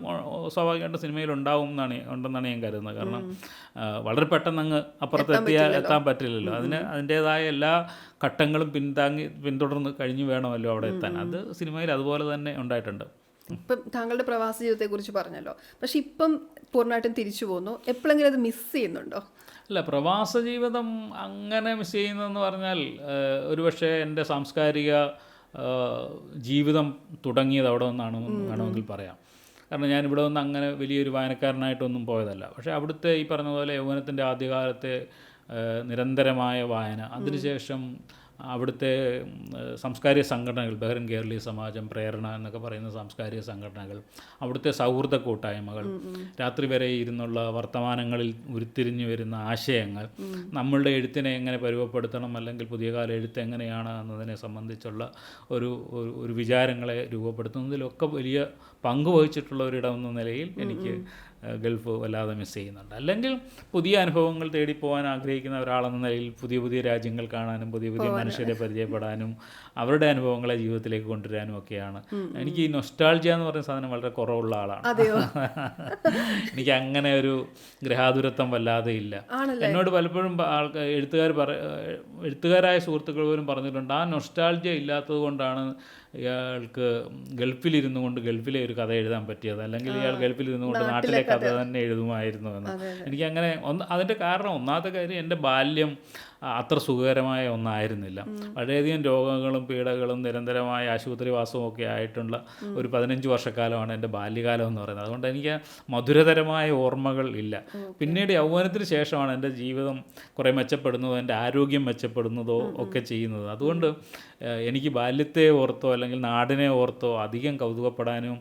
സ്വാഭാവികമായിട്ട് സിനിമയിൽ ഉണ്ടെന്നാണ് ഞാൻ കരുതുന്നത്. കാരണം വളരെ പെട്ടെന്ന് അങ്ങ് എത്താൻ പറ്റില്ലല്ലോ. അതിൻ്റേതായ എല്ലാ ഘട്ടങ്ങളും പിന്തുടർന്ന് കഴിഞ്ഞു വേണമല്ലോ അവിടെ എത്താൻ. അത് സിനിമയിൽ അതുപോലെ തന്നെ ഉണ്ടായിട്ടുണ്ട്. ഇപ്പം താങ്കളുടെ പ്രവാസ ജീവിതത്തെക്കുറിച്ച് പറഞ്ഞല്ലോ, പക്ഷെ ഇപ്പം പൂർണ്ണമായിട്ടും തിരിച്ചു പോകുന്നു. എപ്പോഴെങ്കിലും അത് മിസ് ചെയ്യുന്നുണ്ടോ? അല്ല, പ്രവാസ ജീവിതം അങ്ങനെ മിസ് ചെയ്യുന്നതെന്ന് പറഞ്ഞാൽ ഒരുപക്ഷെ എൻ്റെ സാംസ്കാരിക ജീവിതം തുടങ്ങിയത് അവിടെ നിന്നാണ് വേണമെങ്കിൽ പറയാം. കാരണം ഞാനിവിടെ നിന്ന് അങ്ങനെ വലിയൊരു വായനക്കാരനായിട്ടൊന്നും പോയതല്ല. പക്ഷേ അവിടുത്തെ ഈ പറഞ്ഞ പോലെ യൗവനത്തിൻ്റെ ആദ്യകാലത്തെ നിരന്തരമായ വായന, അതിനുശേഷം അവിടുത്തെ സാംസ്കാരിക സംഘടനകൾ, ബഹ്റിൻ കേരളീയ സമാജം, പ്രേരണ എന്നൊക്കെ പറയുന്ന സാംസ്കാരിക സംഘടനകൾ, അവിടുത്തെ സൗഹൃദ കൂട്ടായ്മകൾ, രാത്രി വരെ ഇരുന്നുള്ള വർത്തമാനങ്ങളിൽ ഉരുത്തിരിഞ്ഞു വരുന്ന ആശയങ്ങൾ, നമ്മളുടെ എഴുത്തിനെ എങ്ങനെ പരുവപ്പെടുത്തണം, അല്ലെങ്കിൽ പുതിയ കാല എഴുത്ത് എങ്ങനെയാണ് എന്നതിനെ സംബന്ധിച്ചുള്ള ഒരു വിചാരങ്ങളെ രൂപപ്പെടുത്തുന്നതിലൊക്കെ വലിയ പങ്ക് വഹിച്ചിട്ടുള്ള ഒരിടം എന്ന നിലയിൽ എനിക്ക് ഗൾഫ് വല്ലാതെ മിസ് ചെയ്യുന്നുണ്ട്. അല്ലെങ്കിൽ പുതിയ അനുഭവങ്ങൾ തേടിപ്പോകാൻ ആഗ്രഹിക്കുന്ന ഒരാളെന്ന നിലയിൽ പുതിയ രാജ്യങ്ങൾ കാണാനും പുതിയ മനുഷ്യരെ പരിചയപ്പെടാനും അവരുടെ അനുഭവങ്ങളെ ജീവിതത്തിലേക്ക് കൊണ്ടുവരാനും ഒക്കെയാണ്. എനിക്ക് ഈ നൊസ്റ്റാൾജിയ എന്ന് പറയുന്ന സാധനം വളരെ കുറവുള്ള ആളാണ്. എനിക്ക് അങ്ങനെ ഒരു ഗ്രഹാതുരത്വം വല്ലാതെ ഇല്ല. എന്നോട് പലപ്പോഴും എഴുത്തുകാരായ സുഹൃത്തുക്കൾ പോലും പറഞ്ഞിട്ടുണ്ട്, ആ നൊസ്റ്റാൾജിയ ഇല്ലാത്തത് കൊണ്ടാണ് ഇയാൾക്ക് ഗൾഫിലിരുന്നു കൊണ്ട് ഗൾഫിലെ ഒരു കഥ എഴുതാൻ പറ്റിയത്, അല്ലെങ്കിൽ ഇയാൾ ഗൾഫിലിരുന്നു കൊണ്ട് നാട്ടിലെ കഥ തന്നെ എഴുതുമായിരുന്നു എന്ന്. എനിക്കങ്ങനെ അതിൻ്റെ കാരണം, ഒന്നാമത്തെ കാര്യം, എൻ്റെ ബാല്യം അത്ര സുഖകരമായ ഒന്നായിരുന്നില്ല. വളരെയധികം രോഗങ്ങളും പീഡകളും നിരന്തരമായ ആശുപത്രിവാസവും ഒക്കെ ആയിട്ടുള്ള ഒരു 15 വർഷക്കാലമാണ് എൻ്റെ ബാല്യകാലം എന്ന് പറയുന്നത്. അതുകൊണ്ട് എനിക്ക് മധുരതരമായ ഓർമ്മകൾ ഇല്ല. പിന്നീട് യൗവനത്തിന് ശേഷമാണ് എൻ്റെ ജീവിതം കുറേ മെച്ചപ്പെടുന്നതോ എൻ്റെ ആരോഗ്യം മെച്ചപ്പെടുന്നതോ ഒക്കെ ചെയ്യുന്നത്. അതുകൊണ്ട് എനിക്ക് ബാല്യത്തെ ഓർത്തോ അല്ലെങ്കിൽ നാടിനെ ഓർത്തോ അധികം കൗതുകപ്പെടാനും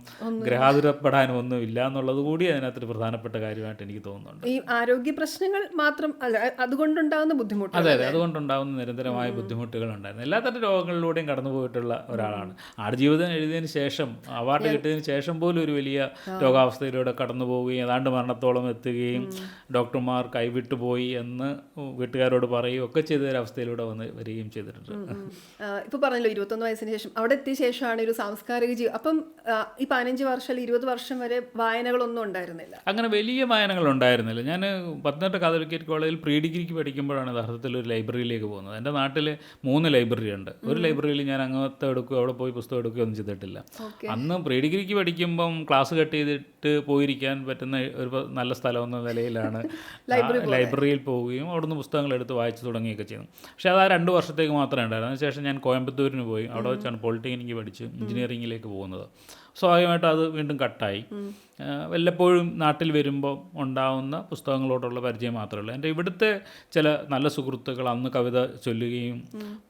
ഗ്രഹാതുരപ്പെടാനും ഒന്നും ഇല്ല എന്നുള്ളത് കൂടി അതിനകത്തൊരു പ്രധാനപ്പെട്ട കാര്യമായിട്ട് എനിക്ക് തോന്നുന്നുണ്ട്. ഈ ആരോഗ്യ പ്രശ്നങ്ങൾ മാത്രം അല്ല, അതുകൊണ്ടുണ്ടാകുന്ന ബുദ്ധിമുട്ട്. അതെ, അതെ, അതുകൊണ്ടുണ്ടാകുന്ന നിരന്തരമായ ബുദ്ധിമുട്ടുകളുണ്ടായിരുന്നു. എല്ലാത്തരം രോഗങ്ങളിലൂടെയും കടന്നു പോയിട്ടുള്ള ഒരാളാണ്. ആടുജീവിതം എഴുതിയതിന് ശേഷം, അവാർഡ് കിട്ടിയതിന് ശേഷം പോലും ഒരു വലിയ രോഗാവസ്ഥയിലൂടെ കടന്നു പോവുകയും ഏതാണ്ട് മരണത്തോളം എത്തുകയും ഡോക്ടർമാർ കൈവിട്ടു പോയി എന്ന് വീട്ടുകാരോട് പറയുകയും ഒക്കെ ചെയ്തൊരവസ്ഥയിലൂടെ വരികയും ചെയ്തിട്ടുണ്ട്. ഇപ്പോൾ പറഞ്ഞല്ലോ 21 വയസ്സിന് ശേഷം അവിടെ എത്തിയ ശേഷമാണ് ഒരു സാംസ്കാരിക അപ്പം ഈ 15 വർഷം അല്ലെങ്കിൽ 20 വർഷം വരെ വായനകളൊന്നും ഉണ്ടായിരുന്നില്ല. അങ്ങനെ വലിയ വായനകൾ ഉണ്ടായിരുന്നില്ല. ഞാൻ പത്തനംതിട്ട കാതോലിക്കറ്റ് കോളേജിൽ പ്രീ ഡിഗ്രിക്ക് പഠിക്കുമ്പോഴാണ് യഥാർത്ഥത്തിൽ ഒരു ലൈബ്രറിയിലേക്ക് പോകുന്നത്. എൻ്റെ നാട്ടിൽ 3 ലൈബ്രറി ഉണ്ട്. ഒരു ലൈബ്രറിയിൽ ഞാൻ അംഗത്വം എടുക്കുകയോ അവിടെ പോയി പുസ്തകം എടുക്കുകയോ ഒന്നും ചെയ്തിട്ടില്ല. അന്ന് പ്രീ ഡിഗ്രിക്ക് പഠിക്കുമ്പം ക്ലാസ് കട്ട് ചെയ്തിട്ട് പോയിരിക്കാൻ പറ്റുന്ന ഒരു നല്ല സ്ഥലം എന്ന നിലയിലാണ് ലൈബ്രറിയിൽ പോവുകയും അവിടുന്ന് പുസ്തകങ്ങൾ എടുത്ത് വായിച്ചു തുടങ്ങുകയൊക്കെ ചെയ്യുന്നു. പക്ഷേ അത് ആ 2 വർഷത്തേക്ക് മാത്രമേ ഉണ്ടായിരുന്നു. അതിനുശേഷം ഞാൻ കോയമ്പത്തൂരിന് പോയി. അവിടെ വെച്ചാണ് പോളിടെക്നിക്ക് പഠിച്ച് എഞ്ചിനീയറിംഗിലേക്ക് പോകുന്നത്. സ്വാഭാവികമായിട്ടും അത് വീണ്ടും കട്ടായി. വല്ലപ്പോഴും നാട്ടിൽ വരുമ്പോൾ ഉണ്ടാവുന്ന പുസ്തകങ്ങളോടുള്ള പരിചയം മാത്രമേ ഉള്ളൂ. എൻ്റെ ഇവിടുത്തെ ചില നല്ല സുഹൃത്തുക്കൾ അന്ന് കവിത ചൊല്ലുകയും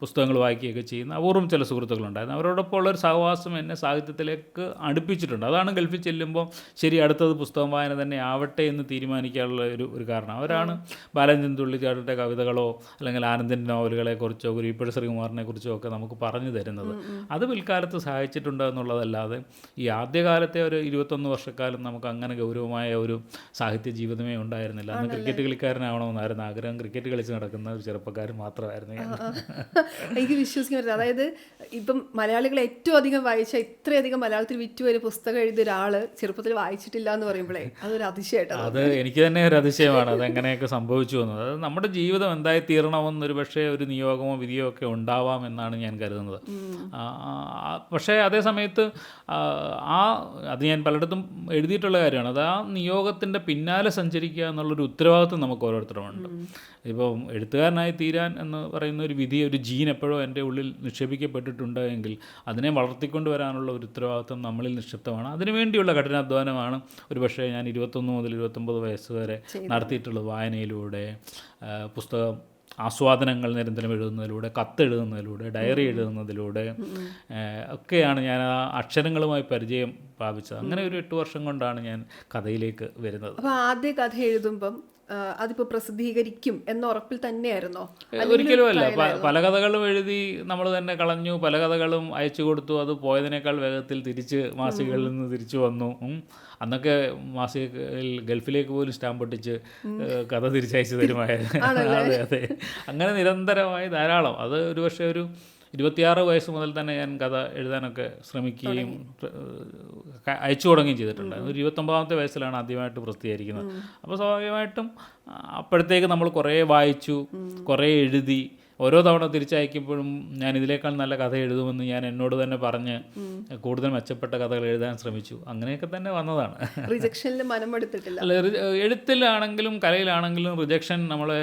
പുസ്തകങ്ങൾ വായിക്കുകയൊക്കെ ചെയ്യുന്ന അപൂർവം ചില സുഹൃത്തുക്കളുണ്ടായിരുന്നു. അവരോടൊപ്പം ഉള്ളൊരു സഹവാസം എന്നെ സാഹിത്യത്തിലേക്ക് അടുപ്പിച്ചിട്ടുണ്ട്. അതാണ് ഗൾഫിൽ ചെല്ലുമ്പോൾ ശരി അടുത്തത് പുസ്തകം വായന തന്നെ ആവട്ടെ എന്ന് തീരുമാനിക്കാനുള്ള ഒരു കാരണം. അവരാണ് ബാലചന്ദ്രൻ തുള്ളിച്ചാടിൻ്റെ കവിതകളോ അല്ലെങ്കിൽ ആനന്ദിൻ്റെ നോവലുകളെക്കുറിച്ചോ ഗുരുപ്പഴ ശ്രീകുമാറിനെ കുറിച്ചോ ഒക്കെ നമുക്ക് പറഞ്ഞു തരുന്നത്. അത് പിൽക്കാലത്ത് സഹായിച്ചിട്ടുണ്ട് എന്നുള്ളതല്ലാതെ ഈ ആദ്യകാലത്തെ ഒരു 21 വർഷക്കാലം നമുക്ക് അങ്ങനെ ഗൗരവമായ ഒരു സാഹിത്യ ജീവിതമേ ഉണ്ടായിരുന്നില്ല. അന്ന് ക്രിക്കറ്റ് കളിക്കാരനാവണമെന്നായിരുന്നു ആഗ്രഹം. ക്രിക്കറ്റ് കളിച്ച് നടക്കുന്ന ഒരു ചെറുപ്പക്കാരൻ മാത്രമായിരുന്നു ഞാൻ. എനിക്ക് വിശ്വസിക്കാൻ പറ്റില്ല. അതായത് ഇപ്പം മലയാളികൾ ഏറ്റവും അധികം വായിച്ച ഇത്രയധികം മലയാളത്തിൽ വിറ്റുവരെ പുസ്തകം എഴുതിയ ഒരാൾ ചെറുപ്പത്തിൽ വായിച്ചിട്ടില്ല എന്ന് പറയുമ്പോഴേ അതൊരു അതിശയമായിട്ടാണ്. അത് എനിക്ക് തന്നെ ഒരു അതിശയമാണ് അതെങ്ങനെയൊക്കെ സംഭവിച്ചു വന്നത്. അത് നമ്മുടെ ജീവിതം എന്തായി തീരണമെന്നൊരു പക്ഷേ ഒരു നിയോഗമോ വിധിയോ ഒക്കെ ഉണ്ടാവാം എന്നാണ് ഞാൻ കരുതുന്നത്. പക്ഷേ അതേ സമയത്ത് അത് ഞാൻ പലയിടത്തും എഴുതിയിട്ടുള്ള കാര്യമാണ്. അത് ആ നിയോഗത്തിൻ്റെ പിന്നാലെ സഞ്ചരിക്കുക എന്നുള്ളൊരു ഉത്തരവാദിത്വം നമുക്ക് ഓരോരുത്തരുമുണ്ട്. ഇപ്പം എഴുത്തുകാരനായി തീരാൻ എന്ന് പറയുന്ന ഒരു വിധി, ഒരു ജീൻ എപ്പോഴോ എൻ്റെ ഉള്ളിൽ നിക്ഷേപിക്കപ്പെട്ടിട്ടുണ്ട് എങ്കിൽ അതിനെ വളർത്തിക്കൊണ്ട് വരാനുള്ള ഒരു ഉത്തരവാദിത്വം നമ്മളിൽ നിക്ഷിപ്തമാണ്. അതിനുവേണ്ടിയുള്ള കഠിനാധ്വാനമാണ് ഒരു പക്ഷേ ഞാൻ 21 മുതൽ 29 വയസ്സ് വരെ നടത്തിയിട്ടുള്ളത്. വായനയിലൂടെ, പുസ്തകം ആസ്വാദനങ്ങൾ നിരന്തരം എഴുതുന്നതിലൂടെ, കത്തെഴുതുന്നതിലൂടെ, ഡയറി എഴുതുന്നതിലൂടെ ഒക്കെയാണ് ഞാൻ ആ അക്ഷരങ്ങളുമായി പരിചയം പ്രാപിച്ചത്. അങ്ങനെ ഒരു 8 വർഷം കൊണ്ടാണ് ഞാൻ കഥയിലേക്ക് വരുന്നത്. അപ്പോൾ ആദ്യ കഥ എഴുതുമ്പം അതിപ്പോൾ പ്രസിദ്ധീകരിക്കും എന്ന ഉറപ്പിൽ തന്നെയായിരുന്നോ? ഒരിക്കലുമല്ല. പല കഥകളും എഴുതി നമ്മൾ തന്നെ കളഞ്ഞു. പല കഥകളും അയച്ചു കൊടുത്തു. അത് പോയതിനേക്കാൾ വേഗത്തിൽ തിരിച്ച് മാസികകളിൽ നിന്ന് തിരിച്ചു വന്നു. അന്നൊക്കെ മാസികയിൽ ഗൾഫിലേക്ക് പോലും സ്റ്റാമ്പ് ഒട്ടിച്ച് കഥ തിരിച്ചയച്ചു തരുമായിരുന്നു. അതെ അതെ, അങ്ങനെ നിരന്തരമായി ധാരാളം. അത് ഒരു പക്ഷേ ഒരു 26 വയസ്സ് മുതൽ തന്നെ ഞാൻ കഥ എഴുതാനൊക്കെ ശ്രമിക്കുകയും അയച്ചു തുടങ്ങുകയും ചെയ്തിട്ടുണ്ട്. ഒരു 29ാമത്തെ വയസ്സിലാണ് ആദ്യമായിട്ട് പ്രസിദ്ധീകരിക്കുന്നത്. അപ്പോൾ സ്വാഭാവികമായിട്ടും അപ്പോഴത്തേക്ക് നമ്മൾ കുറേ വായിച്ചു, കുറേ എഴുതി. ഓരോ തവണ തിരിച്ചയക്കുമ്പോഴും ഞാൻ ഇതിനേക്കാൾ നല്ല കഥ എഴുതുമെന്ന് ഞാൻ എന്നോട് തന്നെ പറഞ്ഞ് കൂടുതൽ മെച്ചപ്പെട്ട കഥകൾ എഴുതാൻ ശ്രമിച്ചു. അങ്ങനെയൊക്കെ തന്നെ വന്നതാണ്. റിജക്ഷനിൽ മനമെടുത്തിട്ടില്ല. അല്ല, എഴുത്തിലാണെങ്കിലും കലയിലാണെങ്കിലും റിജക്ഷൻ നമ്മളെ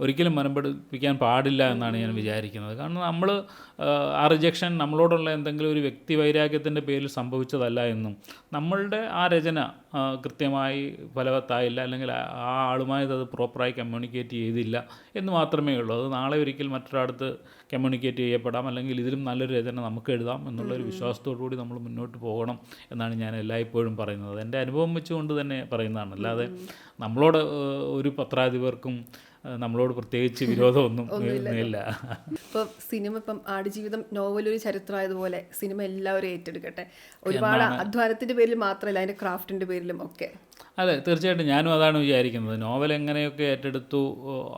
ഒരിക്കലും മനംപെടുപ്പിക്കാൻ പാടില്ല എന്നാണ് ഞാൻ വിചാരിക്കുന്നത്. കാരണം നമ്മൾ ആ റിജക്ഷൻ നമ്മളോടുള്ള എന്തെങ്കിലും ഒരു വ്യക്തി വൈരാഗ്യത്തിൻ്റെ പേരിൽ സംഭവിച്ചതല്ല എന്നും നമ്മളുടെ ആ രചന കൃത്യമായി ഫലവത്തായില്ല അല്ലെങ്കിൽ ആ ആളുമായി അത് പ്രോപ്പറായി കമ്മ്യൂണിക്കേറ്റ് ചെയ്തില്ല എന്ന് മാത്രമേ ഉള്ളൂ. അത് നാളെ ഒരിക്കൽ മറ്റൊരാടത്ത് കമ്മ്യൂണിക്കേറ്റ് ചെയ്യപ്പെടാം, അല്ലെങ്കിൽ ഇതിലും നല്ലൊരു രചന നമുക്ക് എഴുതാം എന്നുള്ളൊരു വിശ്വാസത്തോടു കൂടി നമ്മൾ മുന്നോട്ട് പോകണം എന്നാണ് ഞാൻ എല്ലായ്പ്പോഴും പറയുന്നത്. എൻ്റെ അനുഭവം വെച്ചുകൊണ്ട് തന്നെ പറയുന്നതാണ്. അല്ലാതെ നമ്മളോട് ഒരു പത്രാധിപർക്കും നമ്മളോട് പ്രത്യേകിച്ച് വിരോധമൊന്നും ഇല്ല. ഇപ്പോൾ സിനിമ, ഇപ്പം ആടുജീവിതം നോവലൊരു ചരിത്രമായതുപോലെ സിനിമ എല്ലാവരും ഏറ്റെടുക്കട്ടെ. ഒരുപാട് അധ്വാനത്തിൻ്റെ പേരിൽ മാത്രമല്ല, അതിൻ്റെ ക്രാഫ്റ്റിൻ്റെ പേരിലും ഒക്കെ. അതെ, തീർച്ചയായിട്ടും ഞാനും അതാണ് വിചാരിക്കുന്നത്. നോവൽ എങ്ങനെയൊക്കെ ഏറ്റെടുത്തു,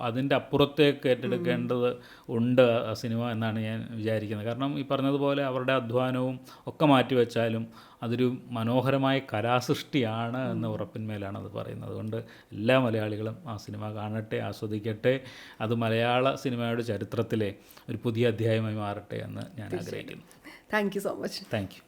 അതിൻ്റെ അപ്പുറത്തേക്ക് ഏറ്റെടുക്കേണ്ടത് ഉണ്ട് സിനിമ എന്നാണ് ഞാൻ വിചാരിക്കുന്നത്. കാരണം ഈ പറഞ്ഞതുപോലെ അവരുടെ അധ്വാനവും ഒക്കെ മാറ്റിവെച്ചാലും അതൊരു മനോഹരമായ കലാസൃഷ്ടിയാണ് എന്ന ഉറപ്പിന്മേലാണ് അത് പറയുന്നത്. അതുകൊണ്ട് എല്ലാ മലയാളികളും ആ സിനിമ കാണട്ടെ, ആസ്വദിക്കട്ടെ. അത് മലയാള സിനിമയുടെ ചരിത്രത്തിലെ ഒരു പുതിയ അധ്യായമായി മാറട്ടെ എന്ന് ഞാൻ ആഗ്രഹിക്കുന്നു. Thank you so much. Thank you.